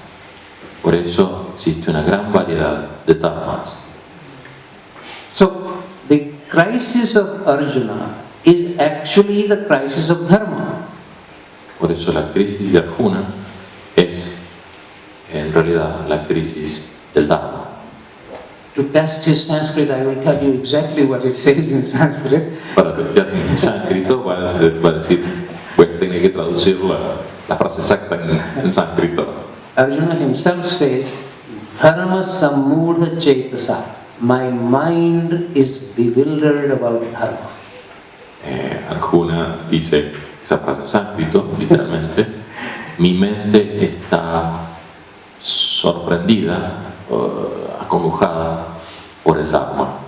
Por eso existe una gran variedad de dharmas. So, the crisis of Arjuna is actually the crisis of dharma. Por eso la crisis de Arjuna es en realidad la crisis del Dharma. To test his Sanskrit, I will tell you exactly what it says in Sanskrit. Para testear en sánscrito va a decir, pues tiene que traducir la frase exacta en sánscrito. Arjuna himself says, Dharma samurdha chetasa. My mind is bewildered about dharma. Arjuna dice esa frase en sánscrito, literalmente, mi mente está sorprendida, acongojada por el Dharma.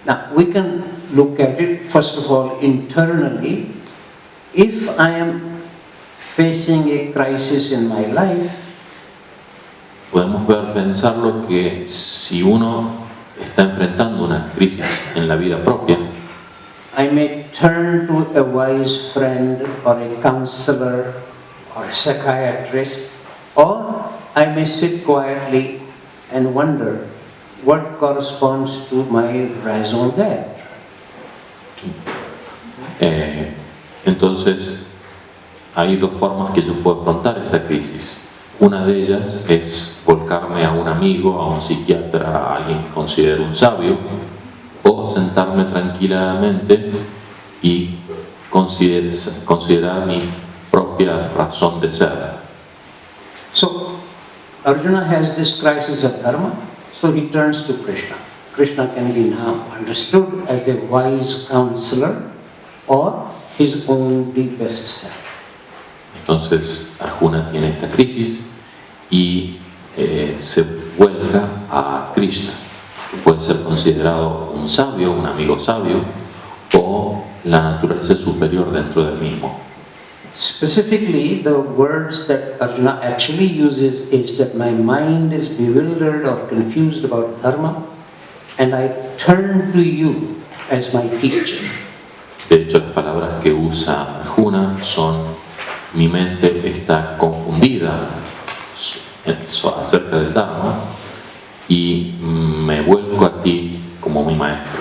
Now, we can look at it, first of all, internally. If I am facing a crisis in my life, Podemos pensarlo que si uno está enfrentando una crisis en la vida propia, I may turn to a wise friend or a counselor or a psychiatrist, or I may sit quietly and wonder what corresponds to my raison d'être. Entonces hay dos formas que yo puedo afrontar esta crisis. Una de ellas es volcarme a un amigo, a un psiquiatra, a alguien que considero un sabio, o sentarme tranquilamente y considerar mi propia razón de ser. So, Arjuna has this crisis of dharma, so he turns to Krishna. Krishna can be now understood as a wise counselor or his own deepest self. Entonces Arjuna tiene esta crisis y se vuelca a Krishna, que puede ser considerado un sabio, un amigo sabio, o la naturaleza superior dentro del mismo. Specifically, the words that Arjuna actually uses is that my mind is bewildered or confused about dharma, and I turn to you as my teacher. De hecho, las palabras que usa Arjuna son: mi mente está confundida acerca del Dharma y me vuelco a ti como mi maestro.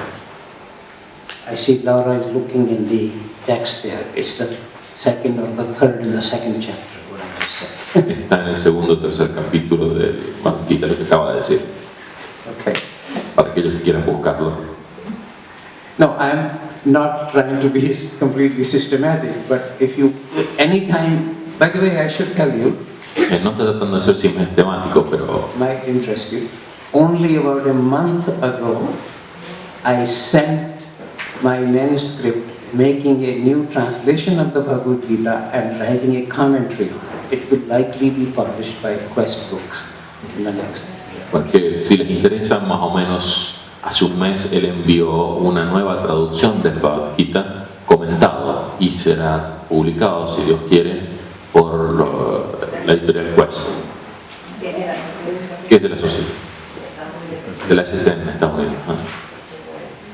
I see Laura is looking in the text there. It's the second or the third in the second chapter, what I just said. Está en el segundo o tercer capítulo del Bhagavad Gita, lo que acaba de decir, Okay. para aquellos que quieran buscarlo. No, I'm not trying to be completely systematic, but if you, anytime, by the way, I should tell you, No está tratando de ser sistemático, pero might interest you. Only about a month ago, I sent my manuscript making a new translation of the Bhagavad Gita and writing a commentary on it. It will likely be published by Quest Books in the next year. porque si les interesa, más o menos hace un mes él envió una nueva traducción del Bhagavad Gita comentado y será publicado, si Dios quiere, por la editorial Quest, que es de la sociedad, de la SSD en Estados Unidos.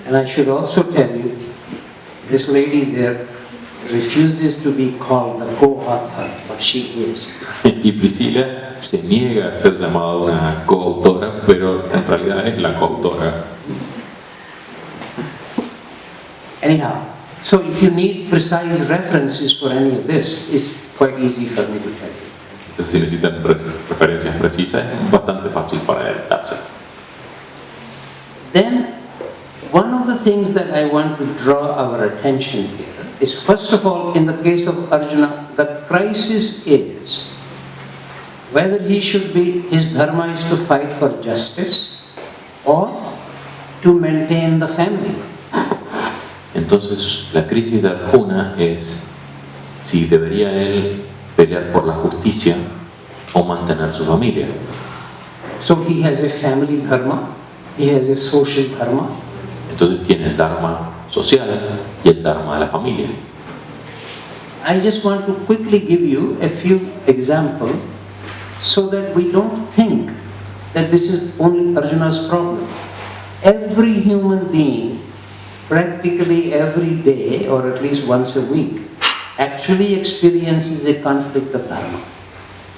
And I should also tell you, this lady there refuses to be called the co-author, but she is. Y Priscila se niega a ser llamada una coautora, pero en realidad es la coautora. Anyhow, so if you need precise references for any of this, it's quite easy for me to tell you. Entonces, si necesitan referencias precisas, es bastante fácil para él darse. Then, one of the things that I want to draw our attention here is, first of all, in the case of Arjuna, the crisis is whether he should be, his dharma is to fight for justice or to maintain the family. Entonces, la crisis de Arjuna es si debería él pelear por la justicia o mantener su familia. So he has a family dharma, he has a social dharma. Entonces tiene el dharma social y el dharma de la familia. I just want to quickly give you a few examples so that we don't think that this is only Arjuna's problem. Every human being, practically every day or at least once a week, actually experiences a conflict of dharma.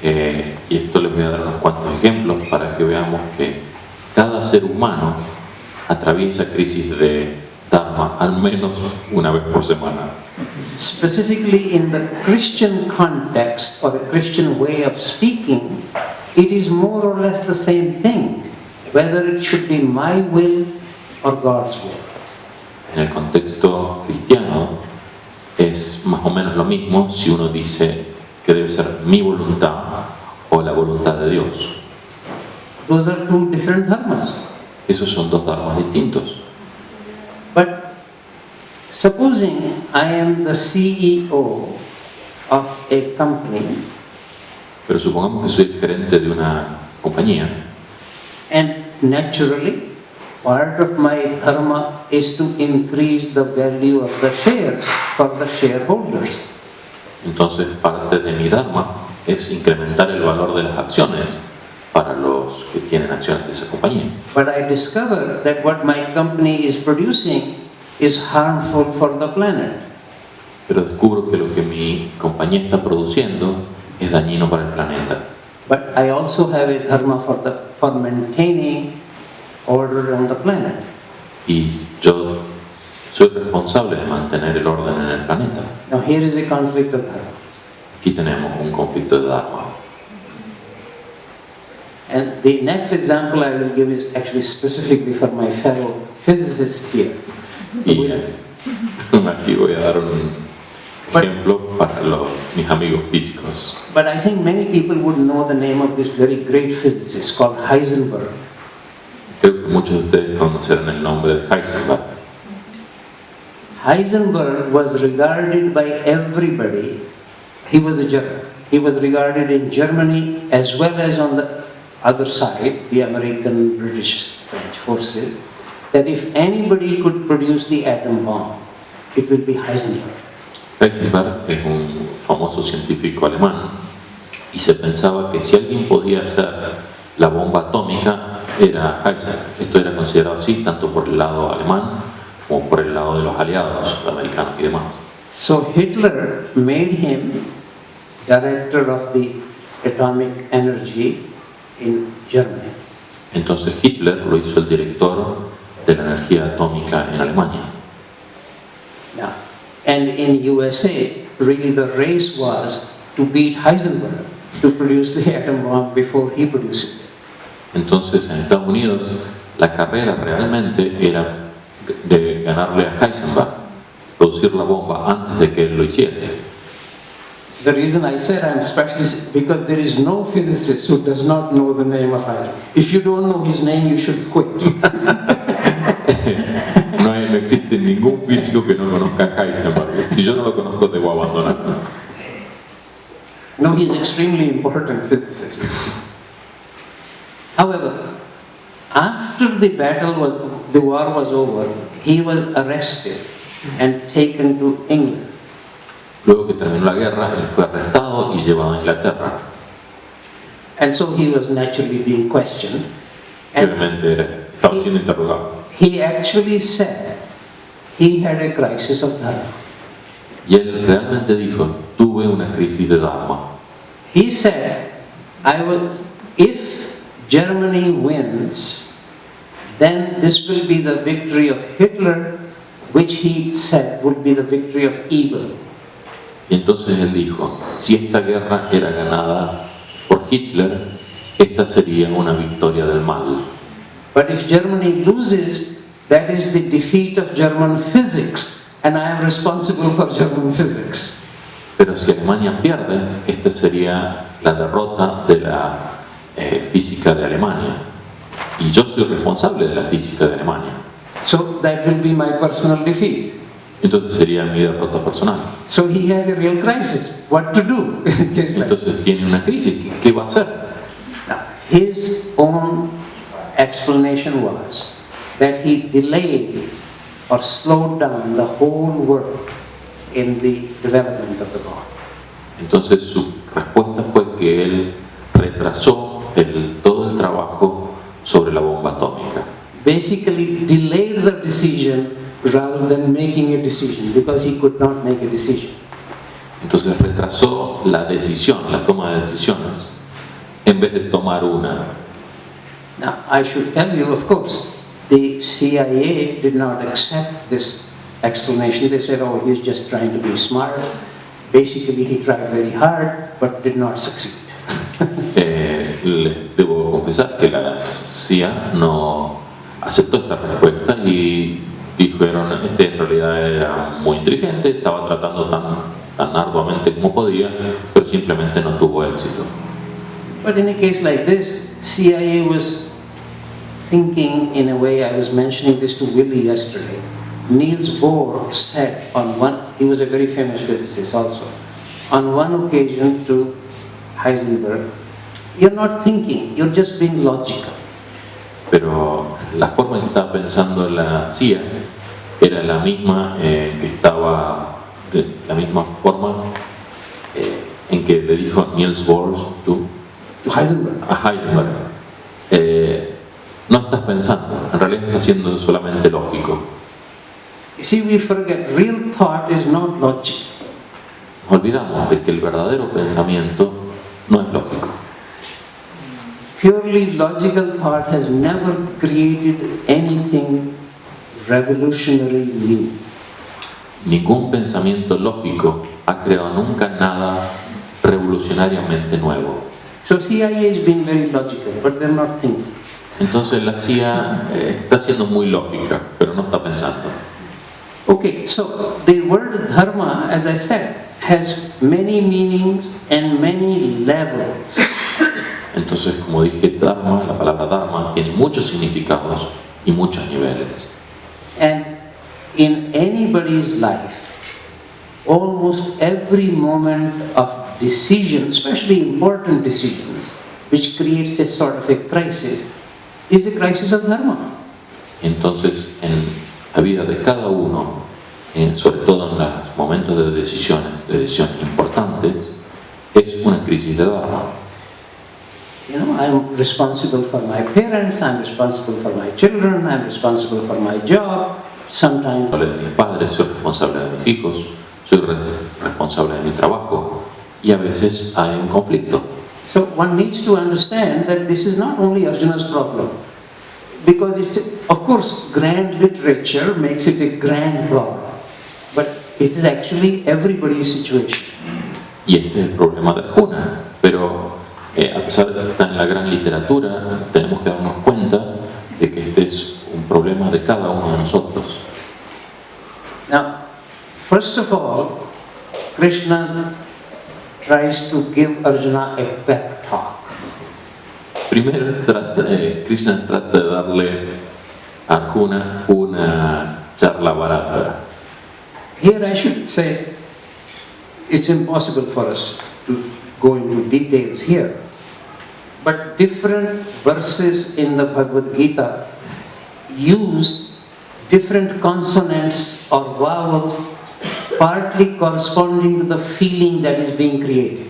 Y esto les voy a dar unos cuantos ejemplos para que veamos que cada ser humano atraviesa crisis de dharma al menos una vez por semana. Specifically in the Christian context or the Christian way of speaking, it is more or less the same thing, whether it should be my will or God's will. En el contexto cristiano es más o menos lo mismo si uno dice que debe ser mi voluntad o la voluntad de Dios. Those are two different dharmas. Esos son dos dharmas distintos. But supposing I am the CEO of a company Pero supongamos que soy el gerente de una compañía and naturally part of my dharma is to increase the value of the shares for the shareholders. Entonces, parte de mi dharma es incrementar el valor de las acciones para los que tienen acciones de esa compañía. But I discover that what my company is producing is harmful for the planet. Pero descubro que lo que mi compañía está produciendo es dañino para el planeta. But I also have a dharma for maintaining order on the planet. Y yo soy responsable de mantener el orden en el planeta. Now here is a conflict of dharma. Aquí tenemos un conflicto de dharma. And the next example I will give is actually specifically for my fellow physicists here. Y aquí voy a dar un ejemplo para mis amigos físicos. But I think many people would know the name of this very great physicist called Heisenberg. Creo que muchos de ustedes conocerán el nombre de Heisenberg. Heisenberg was regarded by everybody. He was a German. He was regarded in Germany as well as on the other side, the American, British, French forces, that if anybody could produce the atom bomb, it would be Heisenberg. Heisenberg es un famoso científico alemán y se pensaba que si alguien podía hacer la bomba atómica era Heisenberg. Esto era considerado así tanto por el lado alemán como por el lado de los aliados americanos y demás. So Hitler made him director of the atomic energy in Germany. Entonces Hitler lo hizo el director de la energía atómica en Alemania. And in USA, really the race was to beat Heisenberg, to produce the atom bomb before he produced it. Entonces en Estados Unidos la carrera realmente era de ganarle a Heisenberg, producir la bomba antes de que él lo hiciera. The reason I said I'm specialist because there is no physicist who does not know the name of Heisenberg. If you don't know his name, you should quit. No existe ningún físico que no conozca a Heisenberg. Si yo no lo conozco, debo abandonarlo. No, he's extremely important physicist. However, after the war was over, he was arrested and taken to England. Luego que terminó la guerra, él fue arrestado y llevado a Inglaterra. And so he was naturally being questioned. And Obviamente estaba siendo interrogado. he actually said he had a crisis of dharma. Y él realmente dijo, tuve una crisis de Dharma. He said, if Germany wins, then this will be the victory of Hitler, which he said would be the victory of evil. Y entonces él dijo, si esta guerra era ganada por Hitler, esta sería una victoria del mal. But if Germany loses, that is the defeat of German physics, and I am responsible for German physics. Pero si Alemania pierde, esta sería la derrota de la física de Alemania. Y yo soy responsable de la física de Alemania. So that will be my personal defeat. Entonces sería mi derrota personal. So he has a real crisis. What to do? Entonces tiene una crisis. ¿Qué va a hacer? Now, his own explanation was that he delayed or slowed down the whole work in the development of the bomb. Entonces su respuesta fue que él retrasó todo el trabajo sobre la bomba atómica. Basically delayed the decision rather than making a decision, because he could not make a decision. Entonces retrasó la decisión, la toma de decisiones, en vez de tomar una. Now, I should tell you, of course, the CIA did not accept this explanation. They said, oh, he's just trying to be smart. Basically, he tried very hard, but did not succeed. Les debo confesar que la CIA no aceptó esta respuesta y dijeron, en realidad era muy inteligente, estaba tratando tan arduamente como podía, pero simplemente no tuvo éxito. But in a case like this, CIA was thinking in a way. I was mentioning this to Willie yesterday. Niels Bohr said he was a very famous physicist also, on one occasion to Heisenberg, you're not thinking, you're just being logical. Pero la forma en que estaba pensando la CIA era la misma la misma forma en que le dijo Niels Bohr a Heisenberg. No estás pensando, en realidad estás siendo solamente lógico. You see, we forget real thought is not logic. Olvidamos de que el verdadero pensamiento no es lógico. Purely logical thought has never created anything revolutionary new. Ningún pensamiento lógico ha creado nunca nada revolucionariamente nuevo. So CIA is being very logical, but they're not thinking. Entonces la CIA está siendo muy lógica, pero no está pensando. Okay, so the word dharma, as I said, has many meanings and many levels. Entonces, como dije, Dharma, la palabra Dharma, tiene muchos significados y muchos niveles. And in anybody's life, almost every moment of decision, especially important decisions, which creates a sort of a crisis, is a crisis of Dharma. Entonces, en la vida de cada uno, sobre todo en los momentos de decisiones importantes, es una crisis de Dharma. You know, I'm responsible for my parents, I'm responsible for my children, I'm responsible for my job. Sometimes Soy responsable de mis padres, soy responsable de mis hijos, soy responsable de mi trabajo, y a veces hay un conflicto. so one needs to understand that this is not only Arjuna's problem, because it's, of course, grand literature makes it a grand problem, but it is actually everybody's situation. Y este es el problema de Arjuna. Pero a pesar de que está en la gran literatura, tenemos que darnos cuenta de que este es un problema de cada uno de nosotros. Now, first of all, Krishna tries to give Arjuna a pep talk. Primero Krishna trata de darle a Arjuna una charla barata. Here I should say, it's impossible for us to go into details here, but different verses in the Bhagavad Gita use different consonants or vowels partly corresponding to the feeling that is being created.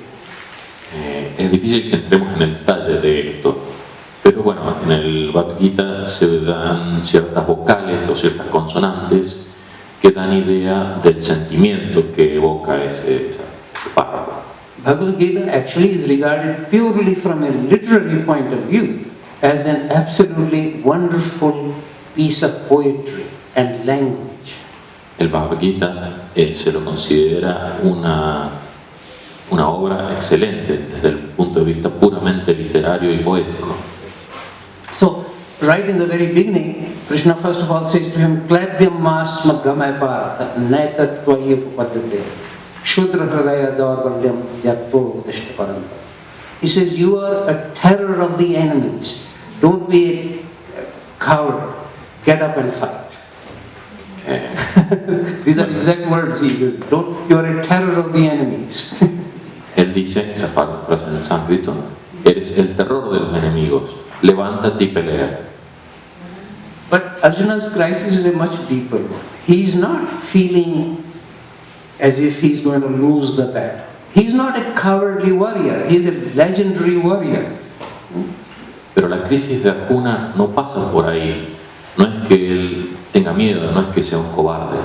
Es difícil que entremos en el detalle de esto, pero bueno, en el Bhagavad Gita se dan ciertas vocales o ciertas consonantes que dan idea del sentimiento que evoca ese párrafo. Bhagavad Gita actually is regarded purely from a literary point of view as an absolutely wonderful piece of poetry and language. El Bhagavad Gita se lo considera una obra excelente desde el punto de vista puramente literario y poético. So, right in the very beginning, Krishna first of all says to him, Klavyam mas magamay parata, naita tvayi upadate, shudra hridaya daurvalyam yatpo udishta paranta. He says, you are a terror of the enemies. Don't be a coward. Get up and fight. These are exact words he uses. You are a terror of the enemies. Él dice, esa frase en sánscrito, eres el terror de los enemigos, levántate y pelea. But Arjuna's crisis is a much deeper one. He is not feeling as if he is going to lose the battle. He is not a cowardly warrior. He is a legendary warrior. Pero la crisis de Arjuna no pasa por ahí. No es que él tenga miedo, no es que sea un cobarde.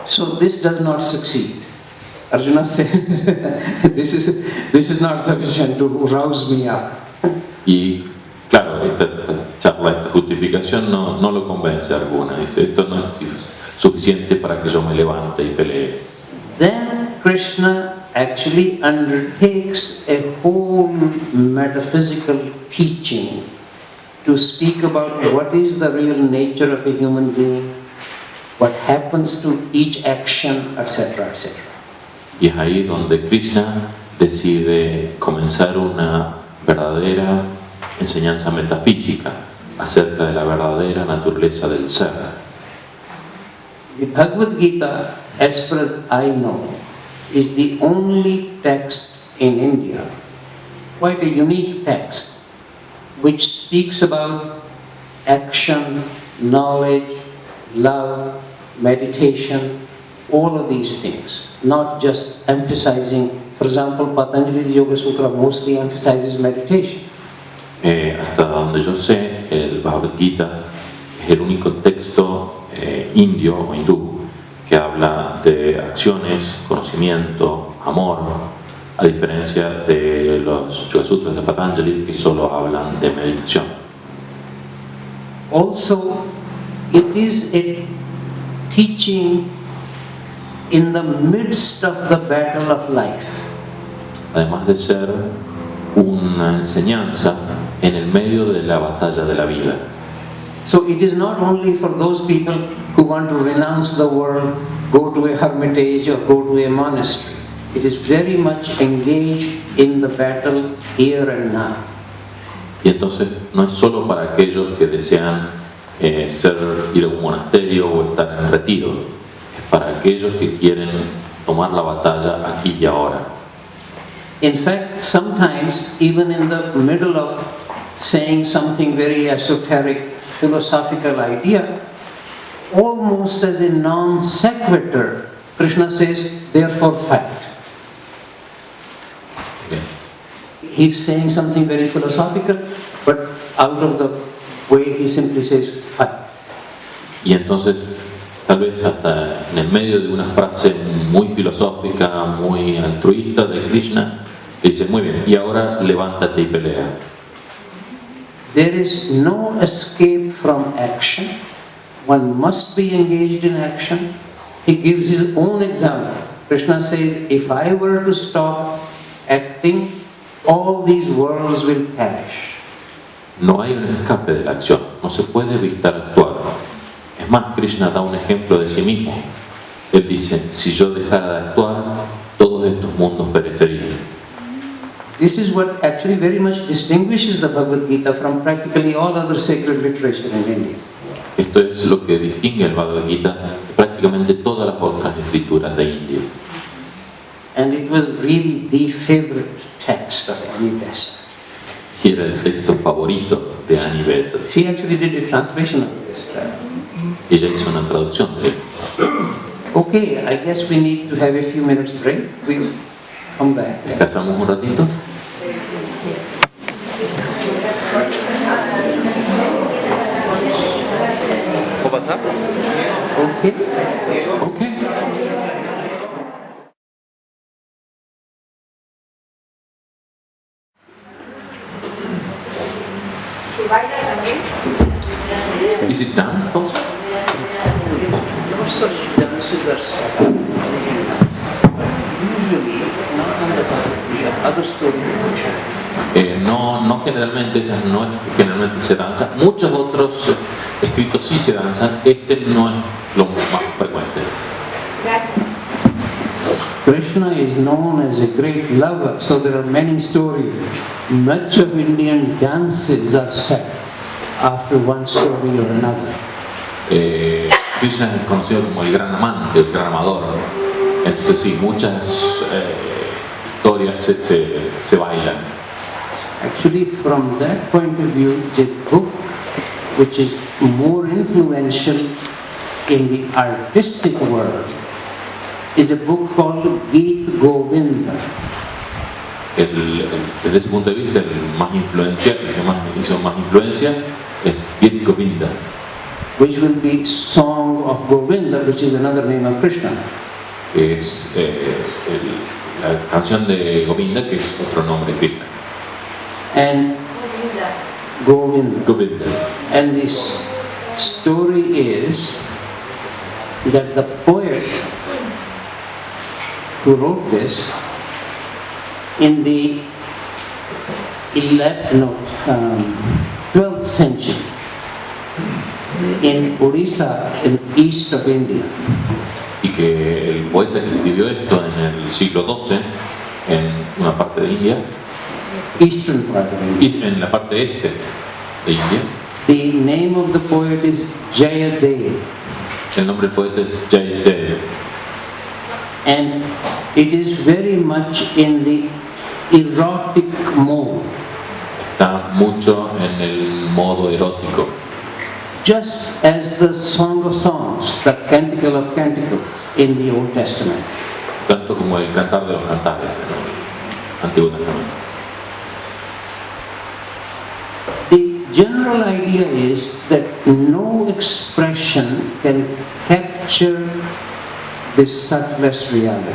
So this does not succeed. Arjuna says, this is not sufficient to rouse me up. Y claro, esta charla, esta justificación no lo convence a Arjuna. Dice, esto no es suficiente para que yo me levante y pelee. Then Krishna actually undertakes a whole metaphysical teaching to speak about what is the real nature of a human being, what happens to each action, etc., etc. Y es ahí donde Krishna decide comenzar una verdadera enseñanza metafísica acerca de la verdadera naturaleza del ser. The Bhagavad Gita, as far as I know, is the only text in India, quite a unique text, which speaks about action, knowledge, love, meditation, all of these things, not just emphasizing. For example, Patanjali's Yoga Sutra mostly emphasizes meditation. Hasta donde yo sé, el Bhagavad Gita es el único texto indio o hindú que habla de acciones, conocimiento, amor, a diferencia de los Yoga Sutras de Patanjali que solo hablan de meditación. Also, it is a teaching in the midst of the battle of life. Además de ser una enseñanza en el medio de la batalla de la vida. So it is not only for those people who want to renounce the world, go to a hermitage or go to a monastery. It is very much engaged in the battle here and now. Y entonces no es solo para aquellos que desean ir a un monasterio o estar en retiro, es para aquellos que quieren tomar la batalla aquí y ahora. In fact, sometimes even in the middle of saying something very esoteric, philosophical idea, almost as a non sequitur, Krishna says, therefore fight. Okay. He's saying something very philosophical, but out of the way he simply says, fight. Y entonces, tal vez hasta en el medio de una frase muy filosófica, muy altruista de Krishna, dice, muy bien, y ahora levántate y pelea. There is no escape from action. One must be engaged in action. he gives his own example. Krishna says, if I were to stop acting, all these worlds will perish. No hay un escape de la acción, no se puede evitar actuar. Es más, Krishna da un ejemplo de sí mismo. Él dice, si yo dejara de actuar, todos estos mundos perecerían. This is what actually very much distinguishes the Bhagavad Gita from practically all other sacred literature in India. Esto es lo que distingue el Bhagavad Gita de prácticamente todas las otras escrituras de India. And it was really the favorite text of Annie Besant. Y era el texto favorito de Annie Besant. She actually did a translation of this. Ella hizo una traducción de él. Okay, I guess we need to have a few minutes break. We'll come back. ¿Descansamos un ratito? ¿Puedo pasar? Okay. Ok. Is it dance also? Lots of dances are set up. Usually, not on the Bhagavad Gita, other stories. No generalmente, esas no es que generalmente se danza. Muchos otros escritos sí se danzan. Este no es lo más frecuente. Krishna is known as a great lover, so there are many stories. Much of Indian dances are set after one story or another. Krishna es conocido como el gran amante, el gran amador. Entonces sí, muchas historias se bailan. Actually, from that point of view, the book which is more influential in the artistic world is a book called Geet Govinda. Desde ese punto de vista, el más influencial, el que más hizo más influencia es Geet Govinda, which will be Song of Govinda, which is another name of Krishna. que es la canción de Govinda, que es otro nombre de Krishna. And Govinda. Govinda. And this story is that the poet who wrote this in the 12th century in Odisha, in the east of India. Y que el poeta que escribió esto en el siglo XII, en una parte de India, Eastern part of India. y en la parte este de India, The name of the poet is Jayadev, el nombre del poeta es Jayadev, and it is very much in the erotic mode, está mucho en el modo erótico, just as the Song of Songs, the Canticle of Canticles in the Old Testament. tanto como el cantar de los cantares en el Antiguo Testamento. The general idea is that no expression can capture the subtlest reality.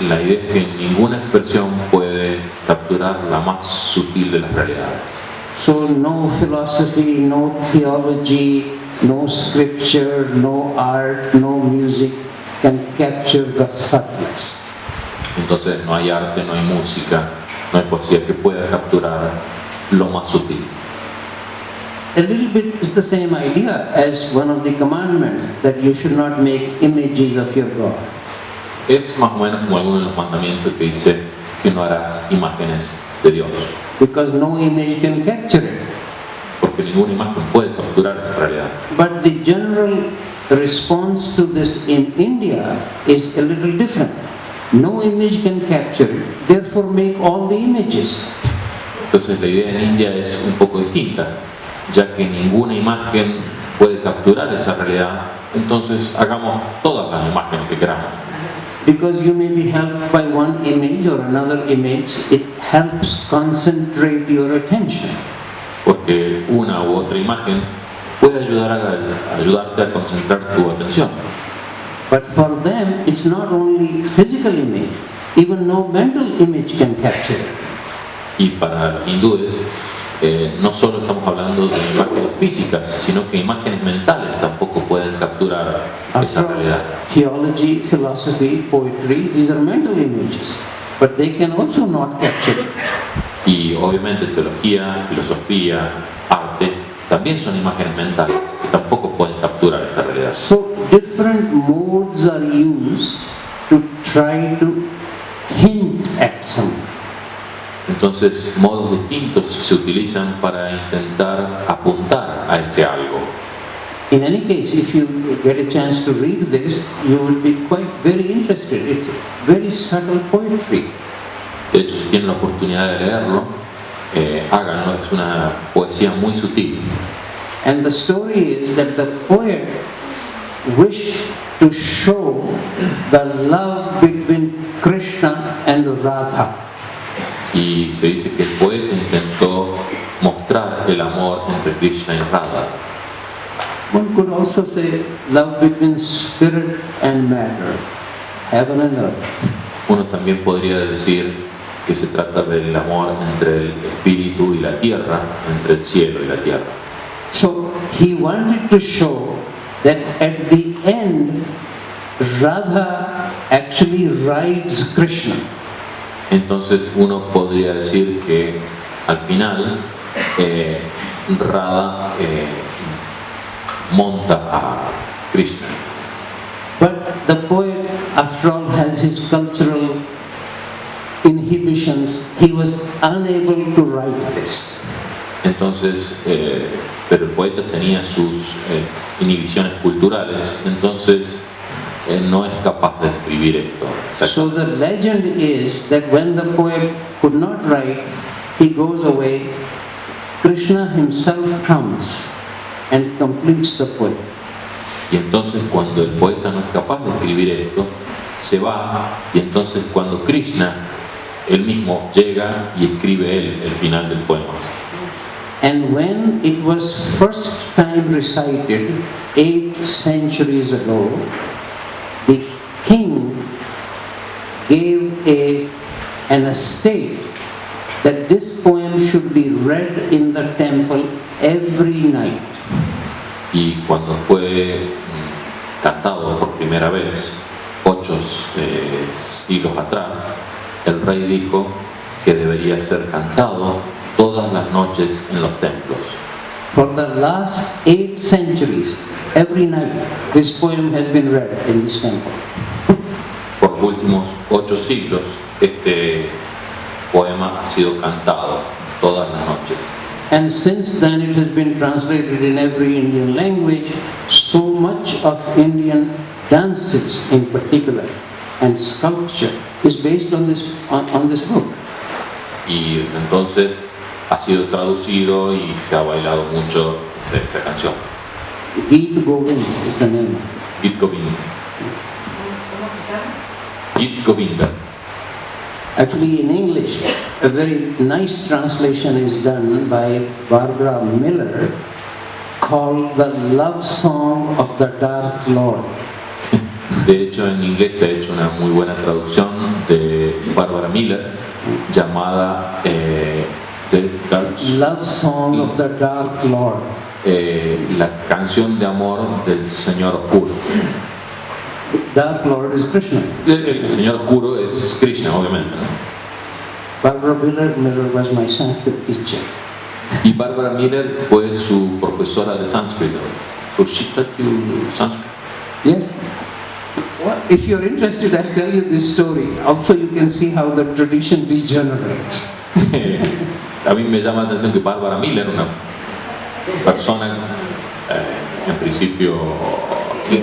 La idea es que ninguna expresión puede capturar la más sutil de las realidades. So no philosophy, no theology, no scripture, no art, no music can capture the subtlest. Entonces no hay arte, no hay música, no hay poesía que pueda capturar lo más sutil. A little bit is the same idea as one of the commandments, that you should not make images of your God. Es más o menos como alguno de los mandamientos que dice que no harás imágenes de Dios, Because no image can capture it. porque ninguna imagen puede capturar esa realidad. But the general response to this in India is a little different. No image can capture it, therefore make all the images. Entonces la idea en India es un poco distinta, ya que ninguna imagen puede capturar esa realidad, entonces hagamos todas las imágenes que queramos. Because you may be helped by one image or another image, it helps concentrate your attention. Porque una u otra imagen puede ayudarte a concentrar tu atención. But for them, it's not only physical image, even no mental image can capture it. Y para los hindúes, no solo estamos hablando de imágenes físicas, sino que imágenes mentales tampoco pueden capturar esa After all, realidad. theology, philosophy, poetry, these are mental images, but they can also not capture it. Y obviamente teología, filosofía, arte, también son imágenes mentales que tampoco pueden capturar esta realidad. So different modes are used to try to hint at something. Entonces, modos distintos se utilizan para intentar apuntar a ese algo. In any case, if you get a chance to read this, you will be quite very interested. It's very subtle poetry. De hecho, si tienen la oportunidad de leerlo, háganlo. Es una poesía muy sutil. And the story is that the poet wished to show the love between Krishna and Radha. Y se dice que el poeta intentó mostrar el amor entre Krishna y Radha. One could also say love between spirit and matter, heaven and earth. Uno también podría decir que se trata del amor entre el espíritu y la tierra, entre el cielo y la tierra. So he wanted to show that at the end, Radha actually rides Krishna. Entonces uno podría decir que al final Radha monta a Krishna. But the poet, after all, has his cultural inhibitions. He was unable to write this. Entonces, pero el poeta tenía sus inhibiciones culturales, entonces no es capaz de escribir esto. So the legend is that when the poet could not write, he goes away. Krishna himself comes and completes the poem. Y entonces cuando el poeta no es capaz de escribir esto, se va, y entonces cuando Krishna, él mismo, llega y escribe él el final del poema. And when it was first time recited 8 centuries ago, the king gave an estate that this poem should be read in the temple every night. Y cuando fue cantado por primera vez, 8 siglos atrás, el rey dijo que debería ser cantado todas las noches en los templos. For the last 8 centuries, every night, this poem has been read in this temple. Por los últimos 8 siglos, este poema ha sido cantado todas las noches. And since then it has been translated in every Indian language. So much of Indian dances in particular and sculpture is based on this book. Y entonces ha sido traducido y se ha bailado mucho esa canción. Geet Govind is the name. Git Govinda. ¿Cómo se llama? Git Govinda. Actually, in English, a very nice translation is done by Barbara Miller called The Love Song of the Dark Lord. De hecho, en inglés se ha hecho una muy buena traducción de Barbara Miller llamada The Dark, Love Song of the Dark Lord. la canción de amor del Señor Oscuro. Dark Lord is Krishna. El Señor Oscuro es Krishna, obviamente, ¿no? Barbara Miller was my Sanskrit teacher. Y Barbara Miller fue su profesora de sánscrito. So she taught you Sanskrit. Yes. Well, if you're interested, I'll tell you this story. Also, you can see how the tradition degenerates. A mí me llama la atención que Barbara Miller, una persona en principio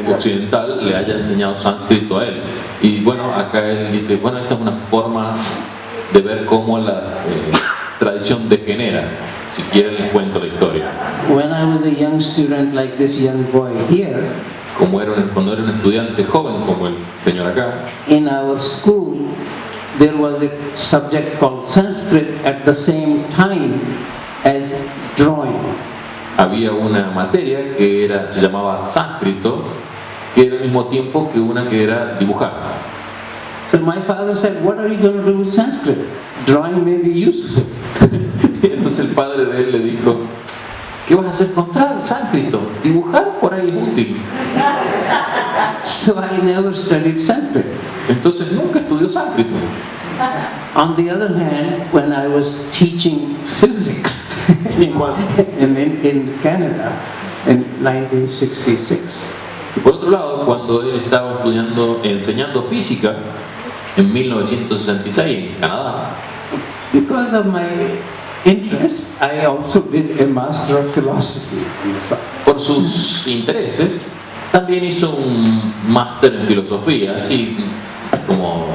occidental, le haya enseñado sánscrito a él. Y bueno, acá él dice, bueno, esta es una forma de ver cómo la tradición degenera. Si quieren les cuento la historia. When I was a young student like this young boy here, Cuando era un estudiante joven como el señor acá, in our school, there was a subject called Sanskrit at the same time as drawing. había una materia que se llamaba sánscrito, que era al mismo tiempo que una que era dibujar. So my father said, what are you going to do with Sanskrit? Drawing may be useful. Entonces el padre de él le dijo, ¿qué vas a hacer con sánscrito? Dibujar por ahí es útil. So I never studied Sanskrit. Entonces nunca estudió sánscrito. On the other hand, when I was teaching physics in Canada in 1966, Y por otro lado, cuando él estaba enseñando física en 1966 en Canadá, because of my interest, I also did a Master of Philosophy in the South. por sus intereses, también hizo un máster en filosofía, así como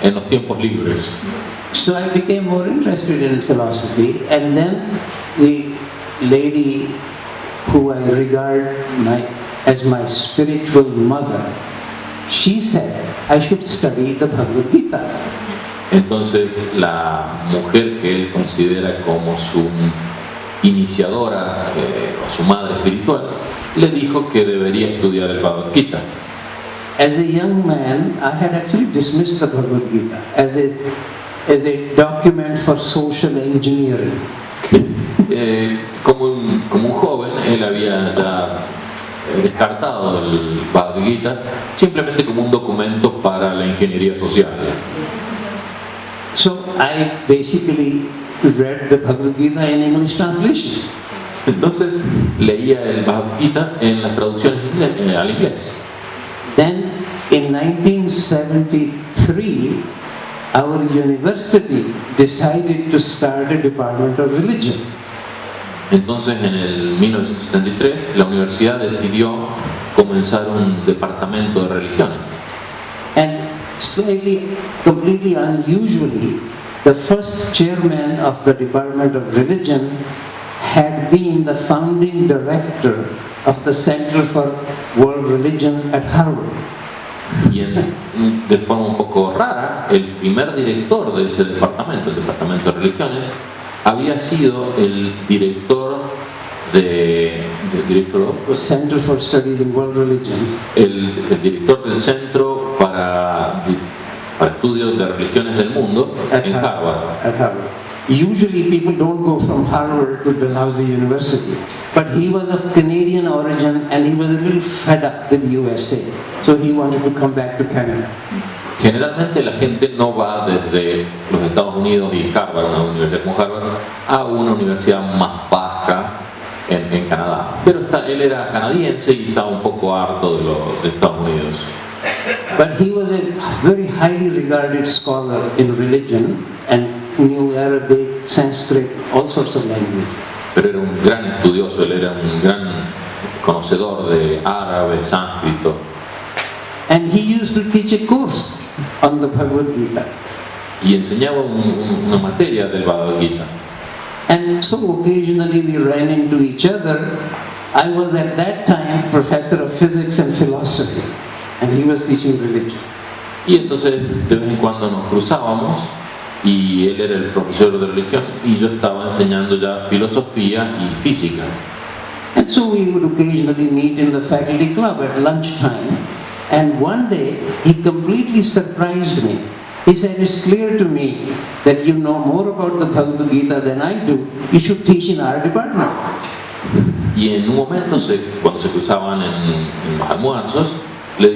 en los tiempos libres. So I became more interested in philosophy, and then the lady who I regard as my spiritual mother, she said I should study the Bhagavad Gita. Entonces la mujer que él considera como su iniciadora, o su madre espiritual, le dijo que debería estudiar el Bhagavad Gita. As a young man, I had actually dismissed the Bhagavad Gita as a document for social engineering. Como un joven, él había ya descartado el Bhagavad Gita simplemente como un documento para la ingeniería social. So I basically read the Bhagavad Gita in English translations. Entonces leía el Bhagavad Gita en las traducciones al inglés. Then in 1973, our university decided to start a department of religion. Entonces en el 1973 la universidad decidió comenzar un departamento de religiones. And completely unusually, the first chairman of the Department of Religion had been the founding director of the Centro for World Religions at Harvard. Y de forma un poco rara, el primer director de ese departamento, el departamento de religiones, había sido el director Center for Studies in World Religions. El director del Centro para Estudios de Religiones del Mundo en Harvard. At Harvard. Usually people don't go from Harvard to Dalhousie University, but he was of Canadian origin and he was a little fed up with USA, so he wanted to come back to Canada. Generalmente la gente no va desde los Estados Unidos y Harvard, una universidad como Harvard, a una universidad más baja en Canadá. Pero él era canadiense y estaba un poco harto de Estados Unidos. But he was a very highly regarded scholar in religion and knew Arabic, Sanskrit, all sorts of languages. Pero era un gran estudioso, él era un gran conocedor de árabe, sánscrito. And he used to teach a course on the Bhagavad Gita. Y enseñaba una materia del Bhagavad Gita. And so occasionally we ran into each other. I was at that time professor of physics and philosophy, and he was teaching religion. Y entonces de vez en cuando nos cruzábamos y él era el profesor de religión y yo estaba enseñando ya filosofía y física. And so we would occasionally meet in the faculty club at lunchtime. And one day he completely surprised me. He said, "It's clear to me that you know more about the Bhagavad Gita than I do. You should teach in our department." Y en un momento, cuando se cruzaban en los almuerzos, le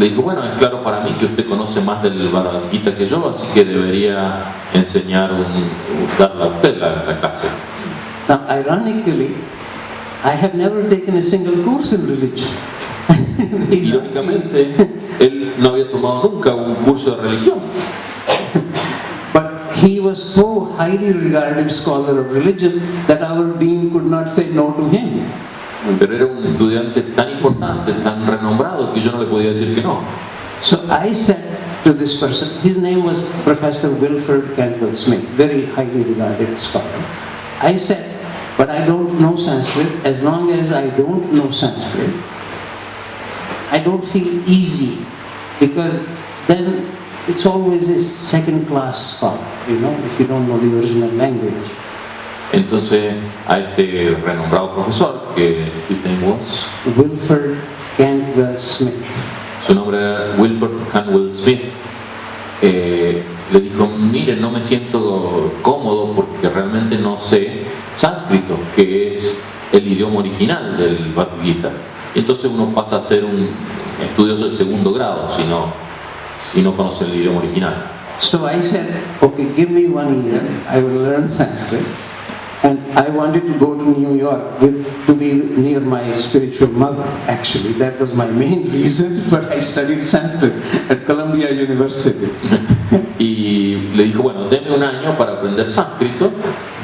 dijo, bueno, es claro para mí que usted conoce más del Bhagavad Gita que yo, así que debería darle a usted la clase. Now, ironically, I have never taken a single course in religion. Irónicamente, él no había tomado nunca un curso de religión. But he was so highly regarded scholar of religion that our dean could not say no to him. Pero era un estudiante tan importante, tan renombrado, que yo no le podía decir que no. So I said to this person, his name was Professor Wilford Cantwell Smith, very highly regarded scholar. I said, but I don't know Sanskrit. As long as I don't know Sanskrit, I don't feel easy, because then it's always a second-class scholar, if you don't know the original language. Entonces a este renombrado profesor, que his name was Wilford Cantwell Smith. Su nombre era Wilford Cantwell Smith. Le dijo, mire, no me siento cómodo porque realmente no sé sánscrito, que es el idioma original del Bhagavad Gita. Y entonces uno pasa a ser un estudioso de segundo grado si no conoce el idioma original. So I said, okay, give me 1 year, I will learn Sanskrit. And I wanted to go to New York to be near my spiritual mother, actually. That was my main reason, but I studied Sanskrit at Columbia University. Y le dijo, bueno, deme 1 año para aprender sánscrito,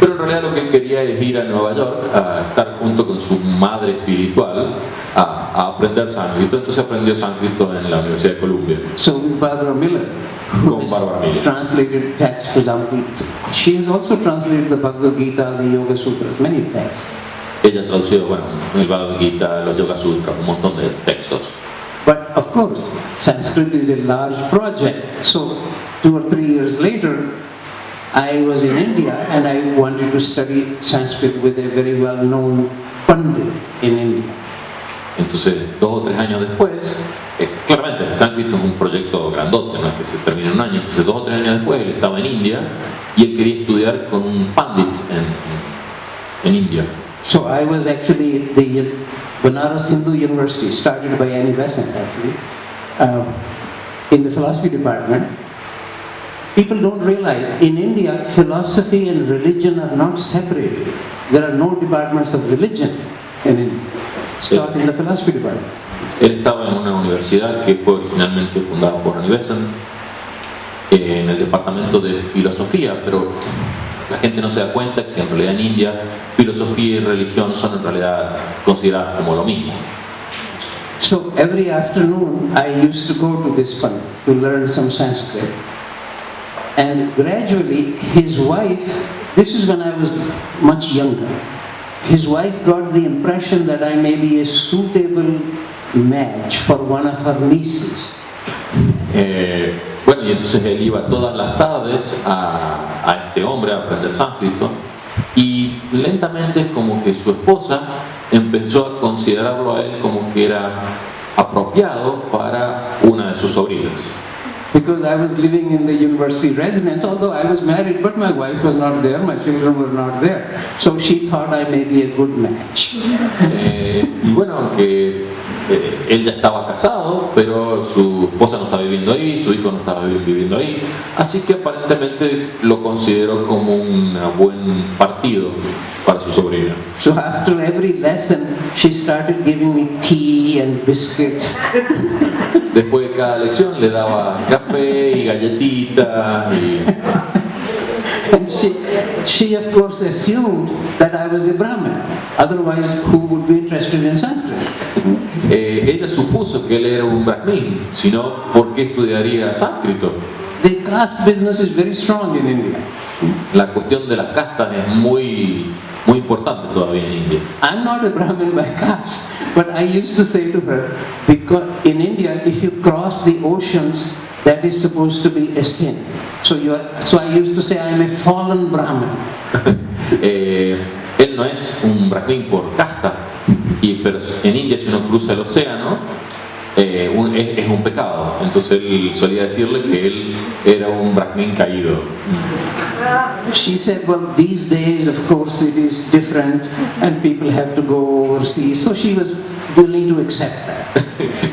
pero en realidad lo que él quería es ir a Nueva York a estar junto con su madre espiritual a aprender sánscrito. Entonces aprendió sánscrito en la Universidad de Columbia. So with Barbara Miller, who has translated texts, for example, she has also translated the Bhagavad Gita, the Yoga Sutras, many texts. Ella ha traducido, bueno, el Bhagavad Gita, los Yoga Sutras, un montón de textos. But of course, Sanskrit is a large project. So 2 or 3 years later, I was in India and I wanted to study Sanskrit with a very well-known Pandit in India. Entonces, 2 o 3 años después, claramente el sánscrito es un proyecto grandote, no es que se termine en 1 año. Entonces, 2 o 3 años después, él estaba en India y él quería estudiar con un pandit en India. So I was actually at the Banaras Hindu University, started by Annie Besant actually, in the philosophy department. People don't realize, in India, philosophy and religion are not separated. There are no departments of religion in India. It's taught in the philosophy department. Él estaba en una universidad que fue originalmente fundada por Annie Besant, en el departamento de filosofía, pero la gente no se da cuenta que en realidad en India filosofía y religión son en realidad consideradas como lo mismo. So every afternoon I used to go to this Pandit to learn some Sanskrit. And gradually his wife, this is when I was much younger, his wife got the impression that I may be a suitable match for one of her nieces. Bueno, y entonces él iba todas las tardes a este hombre a aprender sánscrito y lentamente es como que su esposa empezó a considerarlo a él como que era apropiado para una de sus sobrinas. Because I was living in the university residence, although I was married, but my wife was not there, my children were not there. So she thought I may be a good match. Y bueno, aunque él ya estaba casado, pero su esposa no estaba viviendo ahí, su hijo no estaba viviendo ahí, así que aparentemente lo consideró como un buen partido para su sobrina. So after every lesson, she started giving me tea and biscuits. Después de cada lección le daba café y galletitas And she of course assumed that I was a Brahmin. Otherwise, who would be interested in Sanskrit? Ella supuso que él era un brahmin, si no, ¿por qué estudiaría sánscrito? The caste business is very strong in India. La cuestión de las castas es muy importante todavía en India. I'm not a Brahmin by caste, but I used to say to her, because in India, if you cross the oceans, that is supposed to be a sin. So I used to say I'm a fallen Brahmin. Él no es un brahmin por casta, pero en India si uno cruza el océano es un pecado. Entonces él solía decirle que él era un brahmin caído. She said, well, these days, of course, it is different and people have to go overseas. So she was willing to accept that.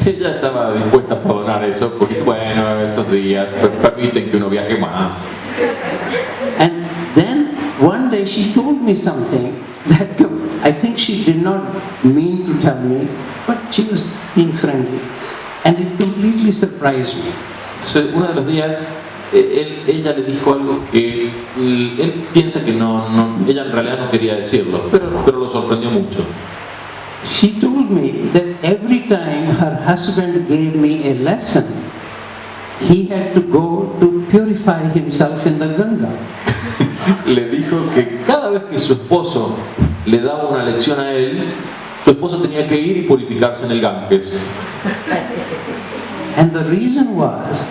Ella estaba dispuesta a perdonar eso porque bueno, estos días permiten que uno viaje más. And then one day she told me something that I think she did not mean to tell me, but she was being friendly. And it completely surprised me. Entonces, uno de los días ella le dijo algo que él piensa que ella en realidad no quería decirlo, pero lo sorprendió mucho. She told me that every time her husband gave me a lesson, he had to go to purify himself in the Ganga. Le dijo que cada vez que su esposo le daba una lección a él, su esposo tenía que ir y purificarse en el Ganges. And the reason was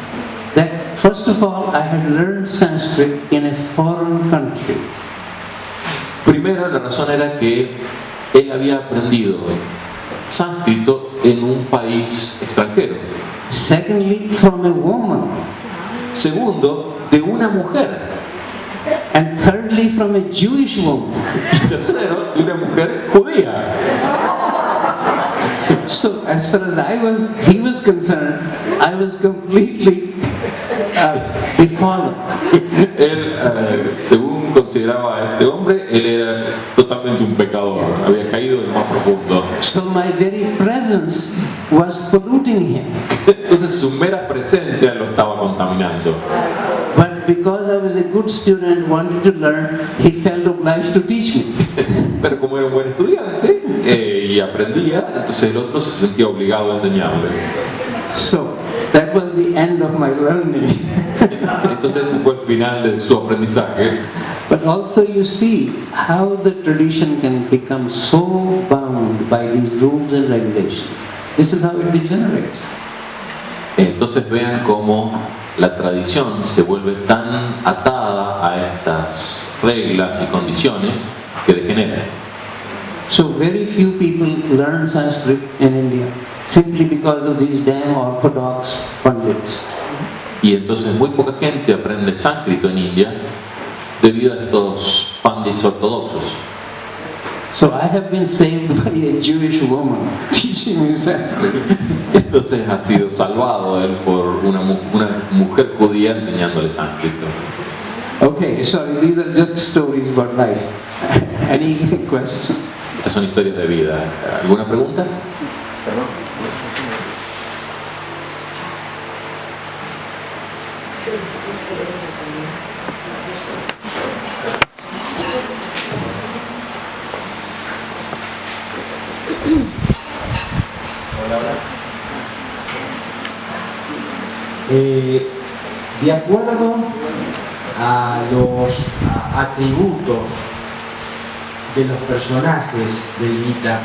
that, first of all, I had learned Sanskrit in a foreign country. Primero, la razón era que él había aprendido sánscrito en un país extranjero. Secondly, from a woman. Segundo, de una mujer. And thirdly, from a Jewish woman. Y tercero, de una mujer judía. So as far as he was concerned, I was completely befallen. Él, según consideraba a este hombre, él era totalmente un pecador, había caído en lo más profundo. So my very presence was polluting him. Entonces su mera presencia lo estaba contaminando. But because I was a good student, wanted to learn, he felt obliged to teach me. Pero como era un buen estudiante y aprendía, entonces el otro se sentía obligado a enseñarle. So that was the end of my learning. Entonces ese fue el final de su aprendizaje. But also you see how the tradition can become so bound by these rules and regulations. This is how it degenerates. Entonces vean cómo la tradición se vuelve tan atada a estas reglas y condiciones que degenera. So very few people learn Sanskrit in India simply because of these damn orthodox pandits. Y entonces muy poca gente aprende sánscrito en India debido a estos pandits ortodoxos. So I have been saved by a Jewish woman teaching me Sanskrit. Entonces ha sido salvado él por una mujer judía enseñándole sánscrito. Okay, sorry, these are just stories about life. Any questions? Estas son historias de vida. ¿Alguna pregunta? De acuerdo a los atributos de los personajes del Gita,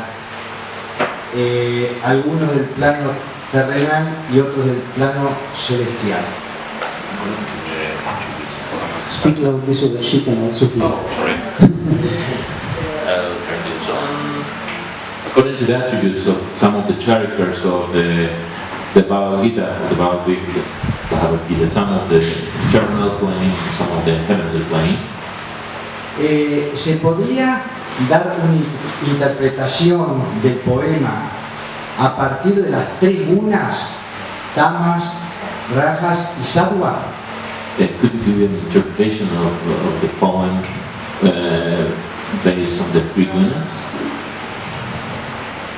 algunos del plano terrenal y otros del plano celestial. Speak loudly so that she can also hear. Oh, sorry. According to the attributes of some of the characters of the Bhagavad Gita, some of the terrenal plane, some of the heavenly plane. ¿Se podría dar una interpretación del poema a partir de las tres gunas, tamas, rajas y sattva? Could you give an interpretation of the poem based on the three gunas?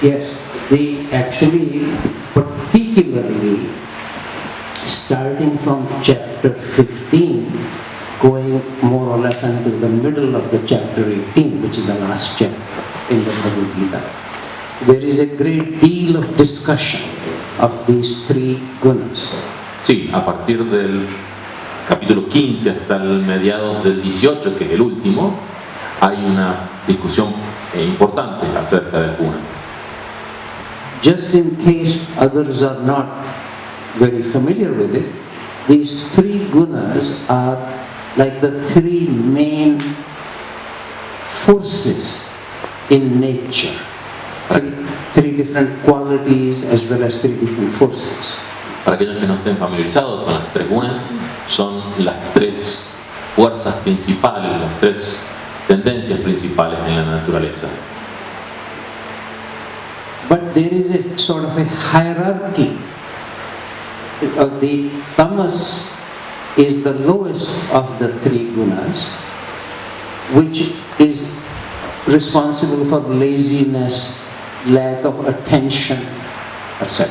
Yes, they actually, particularly starting from chapter 15, going more or less until the middle of the chapter 18, which is the last chapter in the Bhagavad Gita, there is a great deal of discussion of these three gunas. Sí, a partir del capítulo 15 hasta el mediados del 18, que es el último, hay una discusión importante acerca del guna. Just in case others are not very familiar with it, these three gunas are like the three main forces in nature. Three different qualities as well as three different forces. Para aquellos que no estén familiarizados con las tres gunas, son las tres fuerzas principales, las tres tendencias principales en la naturaleza. But there is a sort of a hierarchy. The tamas is the lowest of the three gunas, which is responsible for laziness, lack of attention, etc.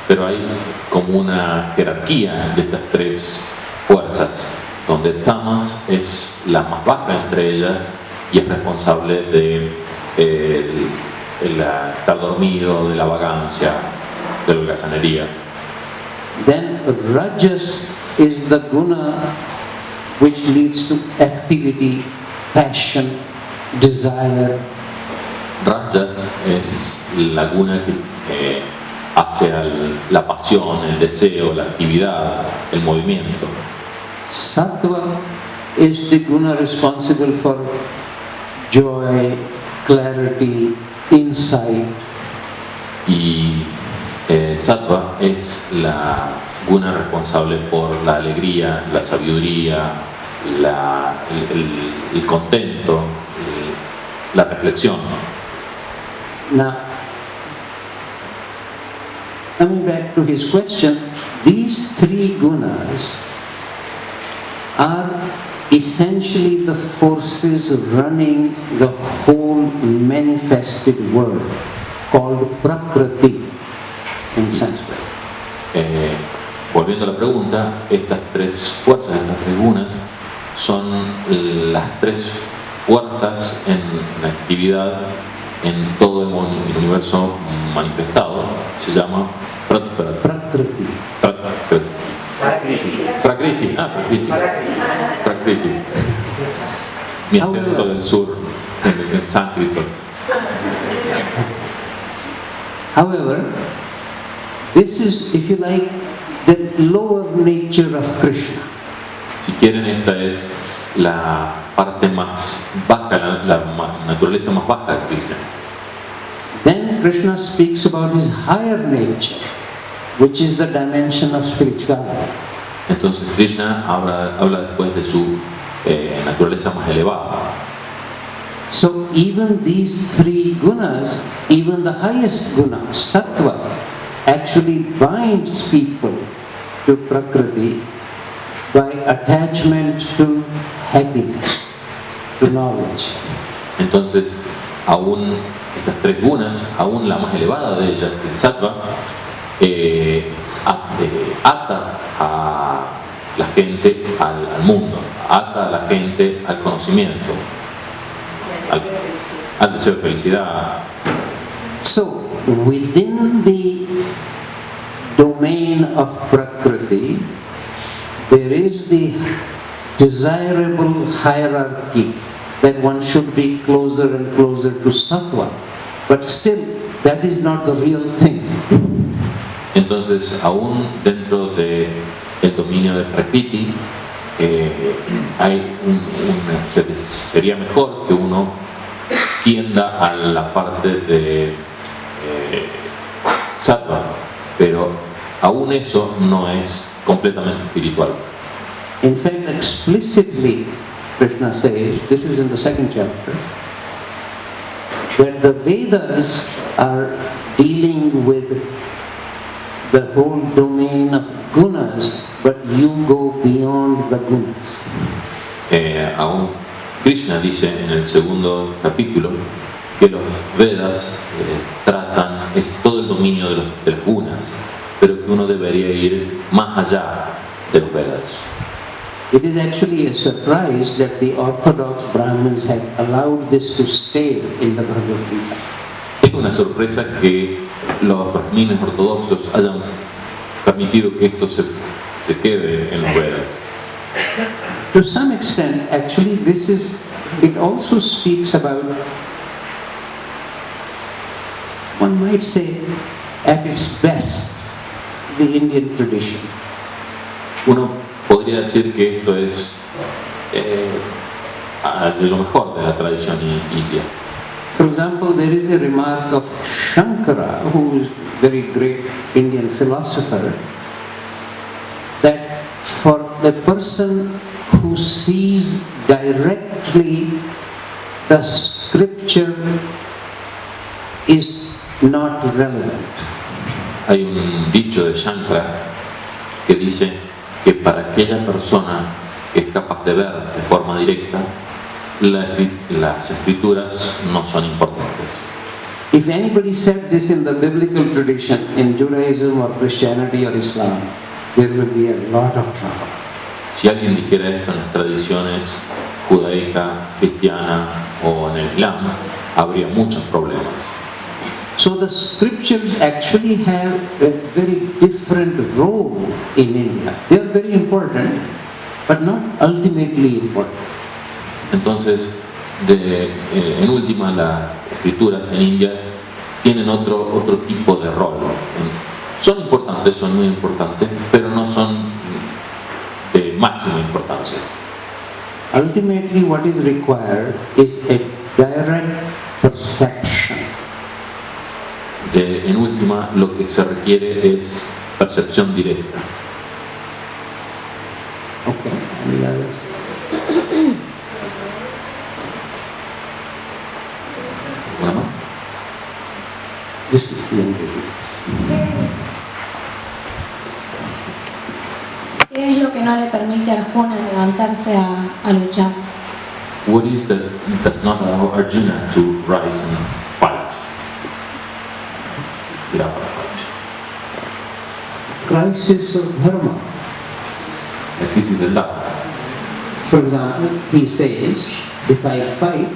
Pero hay como una jerarquía de estas tres fuerzas, donde tamas es la más baja entre ellas y es responsable de estar dormido, de la vagancia, de la holgazanería. Then rajas is the guna which leads to activity, passion, desire. Rajas es la guna que hace la pasión, el deseo, la actividad, el movimiento. Sattva is the guna responsible for joy, clarity, insight. Y sattva es la guna responsable por la alegría, la sabiduría, el contento, la reflexión. Now, coming back to his question, these three gunas are essentially the forces running the whole manifested world, called Prakriti in Sanskrit. Volviendo a la pregunta, estas tres fuerzas, estas tres gunas, son las tres fuerzas en actividad en todo el universo manifestado. Se llama Prakriti. Prakriti. Prakriti. Mi acento del sur, en sánscrito. However, this is, if you like, the lower nature of Krishna. Si quieren, esta es la parte más baja, la naturaleza más baja de Krishna. Then Krishna speaks about his higher nature, which is the dimension of spirituality. Entonces Krishna habla después de su naturaleza más elevada. So even these three gunas, even the highest guna, sattva, actually binds people to Prakriti by attachment to happiness, to knowledge. Entonces, aún estas tres gunas, aún la más elevada de ellas, que es sattva, ata a la gente al mundo, ata a la gente al conocimiento, al deseo de felicidad. So, within the domain of Prakriti, there is the desirable hierarchy that one should be closer and closer to sattva, but still, that is not the real thing. Entonces, aún dentro del dominio de Prakriti, sería mejor que uno tienda a la parte de sattva, pero aún eso no es completamente espiritual. In fact, explicitly, Krishna says, this is in the second chapter, that the Vedas are dealing with the whole domain of gunas, but you go beyond the gunas. Aún Krishna dice en el segundo capítulo que los Vedas tratan todo el dominio de las gunas, pero que uno debería ir más allá de los Vedas. It is actually a surprise that the orthodox Brahmins had allowed this to stay in the Bhagavad Gita. Es una sorpresa que los brahmines ortodoxos hayan permitido que esto se quede en los Vedas. To some extent, actually, it also speaks about, one might say, at its best, the Indian tradition. Uno podría decir que esto es de lo mejor de la tradición india. For example, there is a remark of Shankara, who is a very great Indian philosopher, that for the person who sees directly the scripture is not relevant. Hay un dicho de Shankara que dice que para aquella persona que es capaz de ver de forma directa, las escrituras no son importantes. If anybody said this in the biblical tradition, in Judaism or Christianity or Islam, there will be a lot of trouble. Si alguien dijera esto en las tradiciones judaica, cristiana o en el Islam, habría muchos problemas. So the scriptures actually have a very different role in India. They are very important, but not ultimately important. Entonces, en última, las escrituras en India tienen otro tipo de rol. Son importantes, son muy importantes, pero no son de máxima importancia. Ultimately, what is required is a direct perception. En última, lo que se requiere es percepción directa. Okay, any others? This is the ingredient. ¿Qué es lo que no le permite a Arjuna levantarse a luchar? What is that does not allow Arjuna to rise and fight? Get up and fight. Crisis of dharma. La crisis del Dharma. For example, he says, if I fight,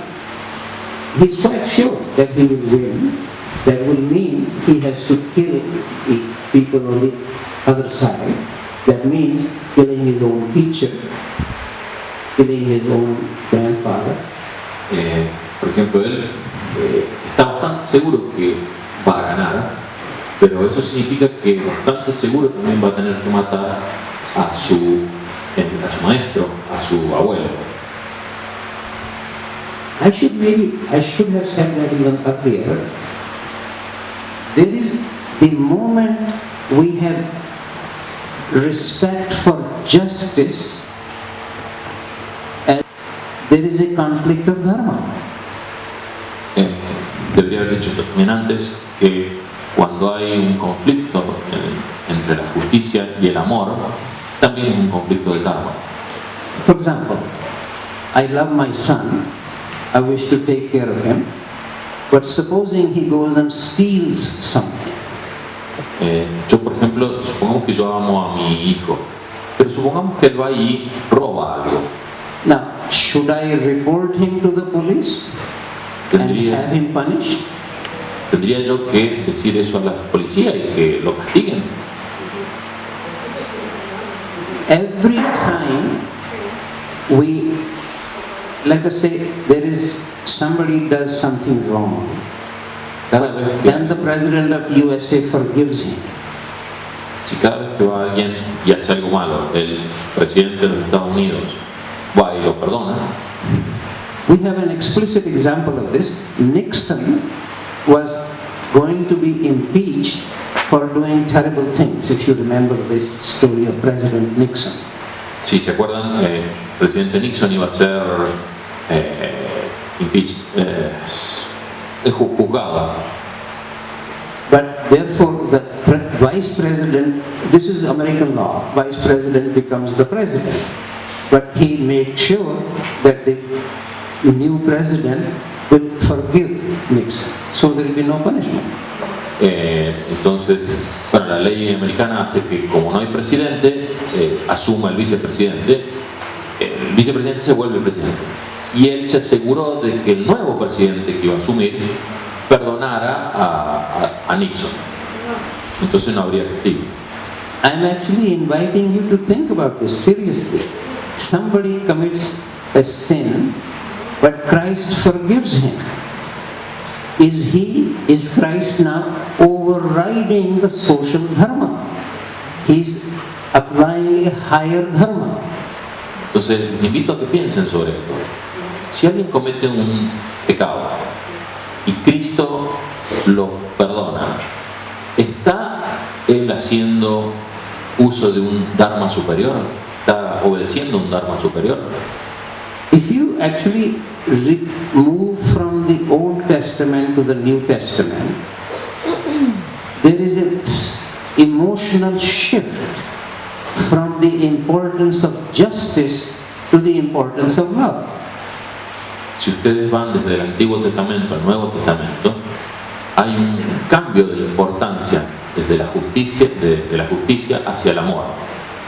he's quite sure that he will win. That will mean he has to kill people on the other side. That means killing his own teacher, killing his own grandfather. Por ejemplo, él está bastante seguro que va a ganar, pero eso significa que bastante seguro también va a tener que matar a su maestro, a su abuelo. I should have said that even earlier. There is the moment we have respect for justice, and there is a conflict of dharma. Debería haber dicho también antes que cuando hay un conflicto entre la justicia y el amor, también es un conflicto de dharma. For example, I love my son, I wish to take care of him, but supposing he goes and steals something. Yo, por ejemplo, supongamos que yo amo a mi hijo, pero supongamos que él va y roba algo. Now, should I report him to the police and have him punished? ¿Tendría yo que decir eso a la policía y que lo castiguen? Every time we, let us say, there is somebody does something wrong, then the president of USA forgives him. Si cada vez que va alguien y hace algo malo, el presidente de los Estados Unidos va y lo perdona. We have an explicit example of this. Nixon was going to be impeached for doing terrible things, if you remember the story of President Nixon. Si se acuerdan, el presidente Nixon iba a ser impeached, juzgado. But therefore the vice president, this is the American law, vice president becomes the president. But he made sure that the new president will forgive Nixon, so there will be no punishment. Entonces, bueno, la ley americana hace que como no hay presidente, asuma el vicepresidente se vuelve presidente. Y él se aseguró de que el nuevo presidente que iba a asumir perdonara a Nixon. Entonces no habría castigo. I'm actually inviting you to think about this seriously. Somebody commits a sin, but Christ forgives him. Is Christ now overriding the social dharma? He's applying a higher dharma. Entonces les invito a que piensen sobre esto. Si alguien comete un pecado y Cristo lo perdona, ¿está él haciendo uso de un dharma superior? ¿Está obedeciendo un dharma superior? If you actually move from the Old Testament to the New Testament, there is an emotional shift from the importance of justice to the importance of love. Si ustedes van desde el Antiguo Testamento al Nuevo Testamento, hay un cambio de importancia desde la justicia hacia el amor.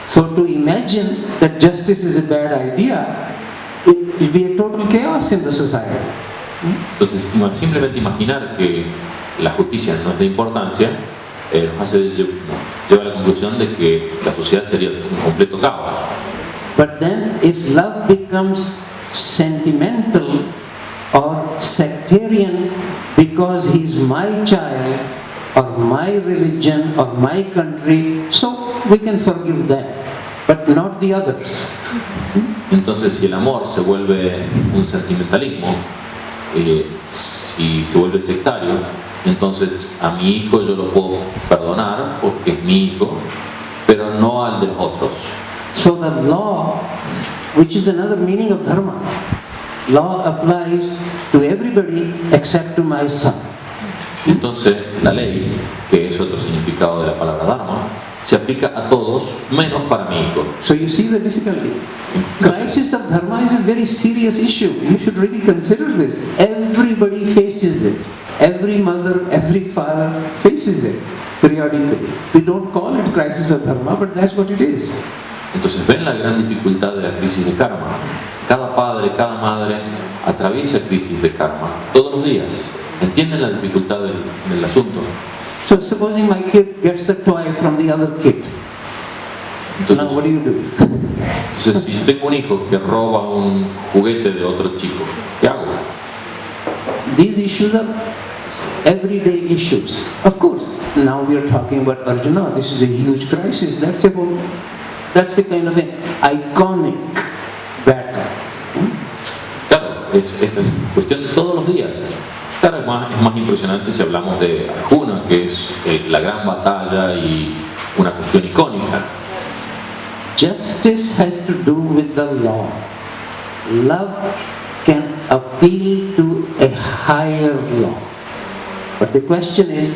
So to imagine that justice is a bad idea, it will be a total chaos in the society. Entonces, simplemente imaginar que la justicia no es de importancia nos hace llevar a la conclusión de que la sociedad sería un completo caos. But then, if love becomes sentimental or sectarian because he's my child or my religion or my country, so we can forgive them, but not the others. Entonces, si el amor se vuelve un sentimentalismo y se vuelve sectario, entonces a mi hijo yo lo puedo perdonar porque es mi hijo, pero no al de los otros. So the law, which is another meaning of dharma, law applies to everybody except to my son. Entonces, la ley, que es otro significado de la palabra dharma, se aplica a todos, menos para mi hijo. So you see the difficulty. Crisis of dharma is a very serious issue. You should really consider this. Everybody faces it. Every mother, every father faces it periodically. We don't call it crisis of dharma, but that's what it is. Entonces, ven la gran dificultad de la crisis de karma. Cada padre, cada madre atraviesa crisis de karma todos los días. ¿Entienden la dificultad del asunto? So supposing my kid gets the toy from the other kid. Now what do you do? Entonces, si yo tengo un hijo que roba un juguete de otro chico, ¿qué hago? These issues are everyday issues. Of course, now we are talking about Arjuna. This is a huge crisis. That's a kind of an iconic battle. Claro, esta es cuestión de todos los días. Claro, es más impresionante si hablamos de Arjuna, que es la gran batalla y una cuestión icónica. Justice has to do with the law. Love can appeal to a higher law. But the question is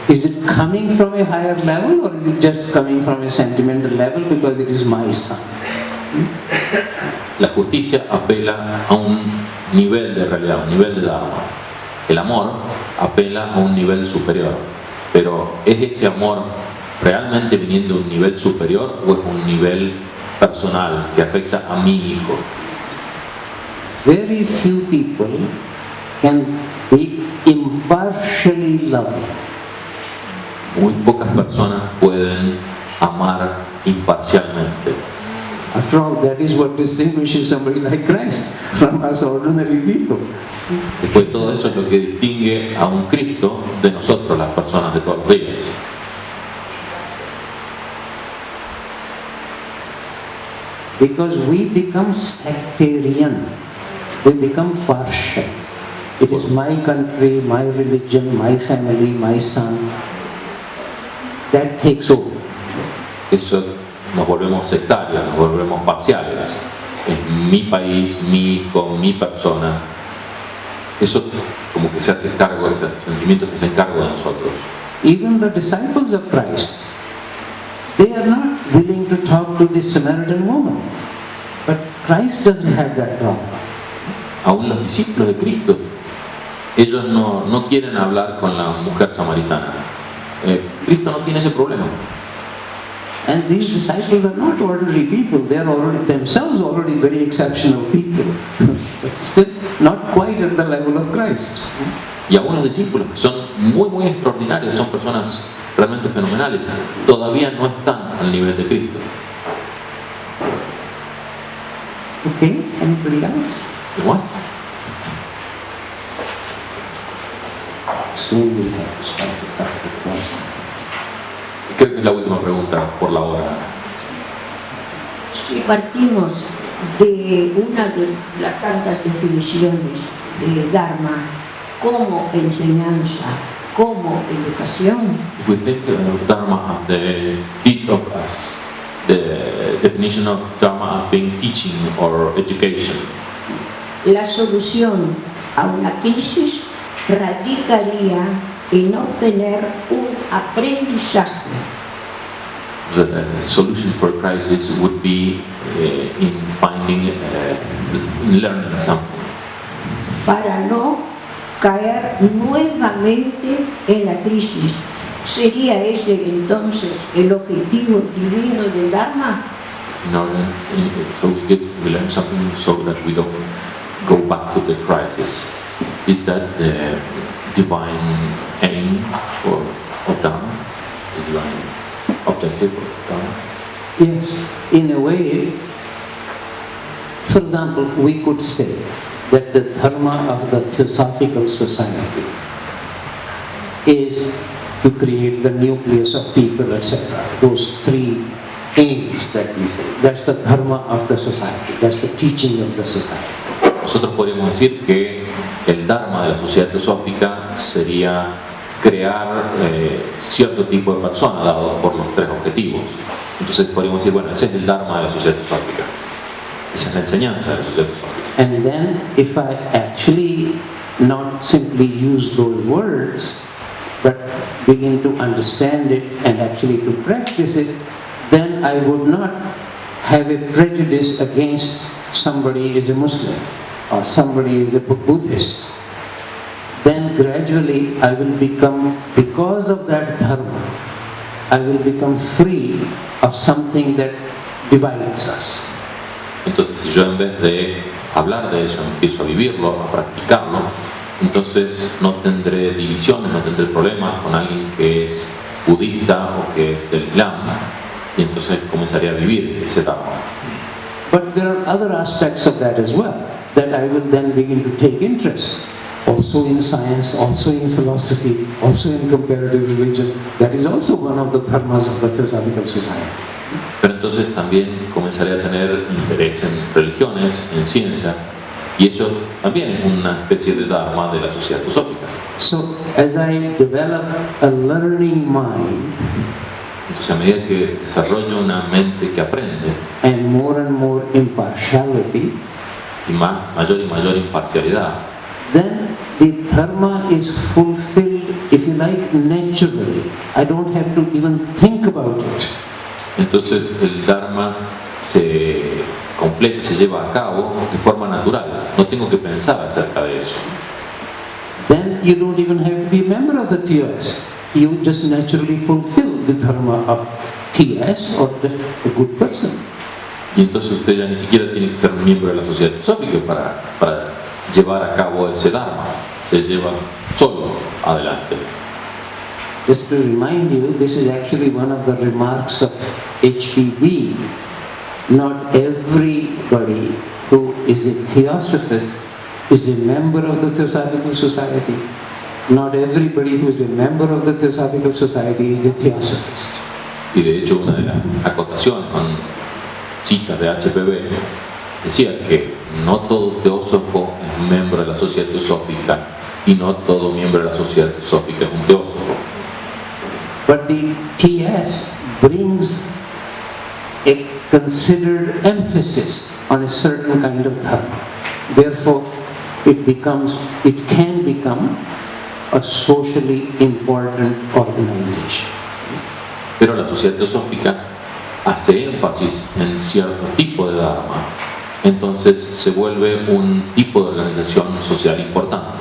it coming from a higher level or is it just coming from a sentimental level because it is my son? La justicia apela a un nivel de realidad, un nivel de dharma. El amor apela a un nivel superior. Pero ¿es ese amor realmente viniendo de un nivel superior o es un nivel personal que afecta a mi hijo? Very few people can be impartially loving. Muy pocas personas pueden amar imparcialmente. After all, that is what distinguishes somebody like Christ from us ordinary people. Después de todo eso es lo que distingue a un Cristo de nosotros, las personas de todos los días. Because we become sectarian, we become partial. It is my country, my religion, my family, my son. That takes over. Eso nos volvemos sectarios, nos volvemos parciales. Es mi país, mi hijo, mi persona. Eso como que se hace cargo, esos sentimientos se hacen cargo de nosotros. Even the disciples of Christ, they are not willing to talk to the Samaritan woman. But Christ doesn't have that problem. Aún los discípulos de Cristo, ellos no quieren hablar con la mujer samaritana. Cristo no tiene ese problema. And these disciples are not ordinary people. They are themselves already very exceptional people. But still not quite at the level of Christ. Y aún los discípulos, que son muy extraordinarios, son personas realmente fenomenales, todavía no están al nivel de Cristo. Okay, anybody else? ¿Más? Soon we'll have to start with that question. Creo que es la última pregunta por la hora. Si partimos de una de las tantas definiciones de Dharma como enseñanza, como educación, If we think of Dharma as the each of us, the definition of Dharma as being teaching or education, la solución a una crisis radicaría en obtener un aprendizaje. the solution for a crisis would be in finding, learning something. Para no caer nuevamente en la crisis. ¿Sería ese entonces el objetivo divino del Dharma? In order, so we learn something so that we don't go back to the crisis. Is that the divine aim of Dharma? The divine objective of Dharma? Yes, in a way, for example, we could say that the dharma of the Teosophical society is to create the nucleus of people, etc. Those three aims that we say. That's the dharma of the society. That's the teaching of the society. Nosotros podríamos decir que el Dharma de la sociedad teosófica sería crear cierto tipo de persona dado por los tres objetivos. Entonces podríamos decir, bueno, ese es el Dharma de la sociedad teosófica. Esa es la enseñanza de la sociedad teosófica. And then if I actually not simply use those words, but begin to understand it and actually to practice it, then I would not have a prejudice against somebody is a Muslim or somebody is a Buddhist. Then gradually I will become, because of that dharma, I will become free of something that divides us. Entonces, si yo en vez de hablar de eso empiezo a vivirlo, a practicarlo, entonces no tendré divisiones, no tendré problemas con alguien que es budista o que es del Islam, y entonces comenzaré a vivir ese dharma. But there are other aspects of that as well, that I will then begin to take interest. Also in science, also in philosophy, also in comparative religion. That is also one of the dharmas of the Teosófico society. Pero entonces también comenzaré a tener interés en religiones, en ciencia, y eso también es una especie de dharma de la sociedad teosófica. So as I develop a learning mind, entonces a medida que desarrollo una mente que aprende, and more impartiality, y mayor y mayor imparcialidad, then the dharma is fulfilled, if you like, naturally. I don't have to even think about it. Entonces el dharma se completa, se lleva a cabo de forma natural. No tengo que pensar acerca de eso. Then you don't even have to be a member of the TS. You just naturally fulfill the dharma of TS or just a good person. Y entonces usted ya ni siquiera tiene que ser miembro de la sociedad teosófica para llevar a cabo ese dharma. Se lleva solo adelante. Just to remind you, this is actually one of the remarks of HPB. Not everybody who is a Theosophist is a member of the Teosophical Society. Not everybody who is a member of the Teosophical Society is a Theosophist. Y de hecho una de las acotaciones con citas de HPB decía que no todo teósofo es miembro de la sociedad teosófica y no todo miembro de la sociedad teosófica es un teósofo. But the TS brings a considered emphasis on a certain kind of dharma. Therefore, it can become a socially important organization. Pero la sociedad teosófica hace énfasis en cierto tipo de dharma, entonces se vuelve un tipo de organización social importante.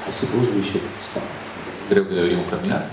I suppose we should stop. Creo que deberíamos terminar.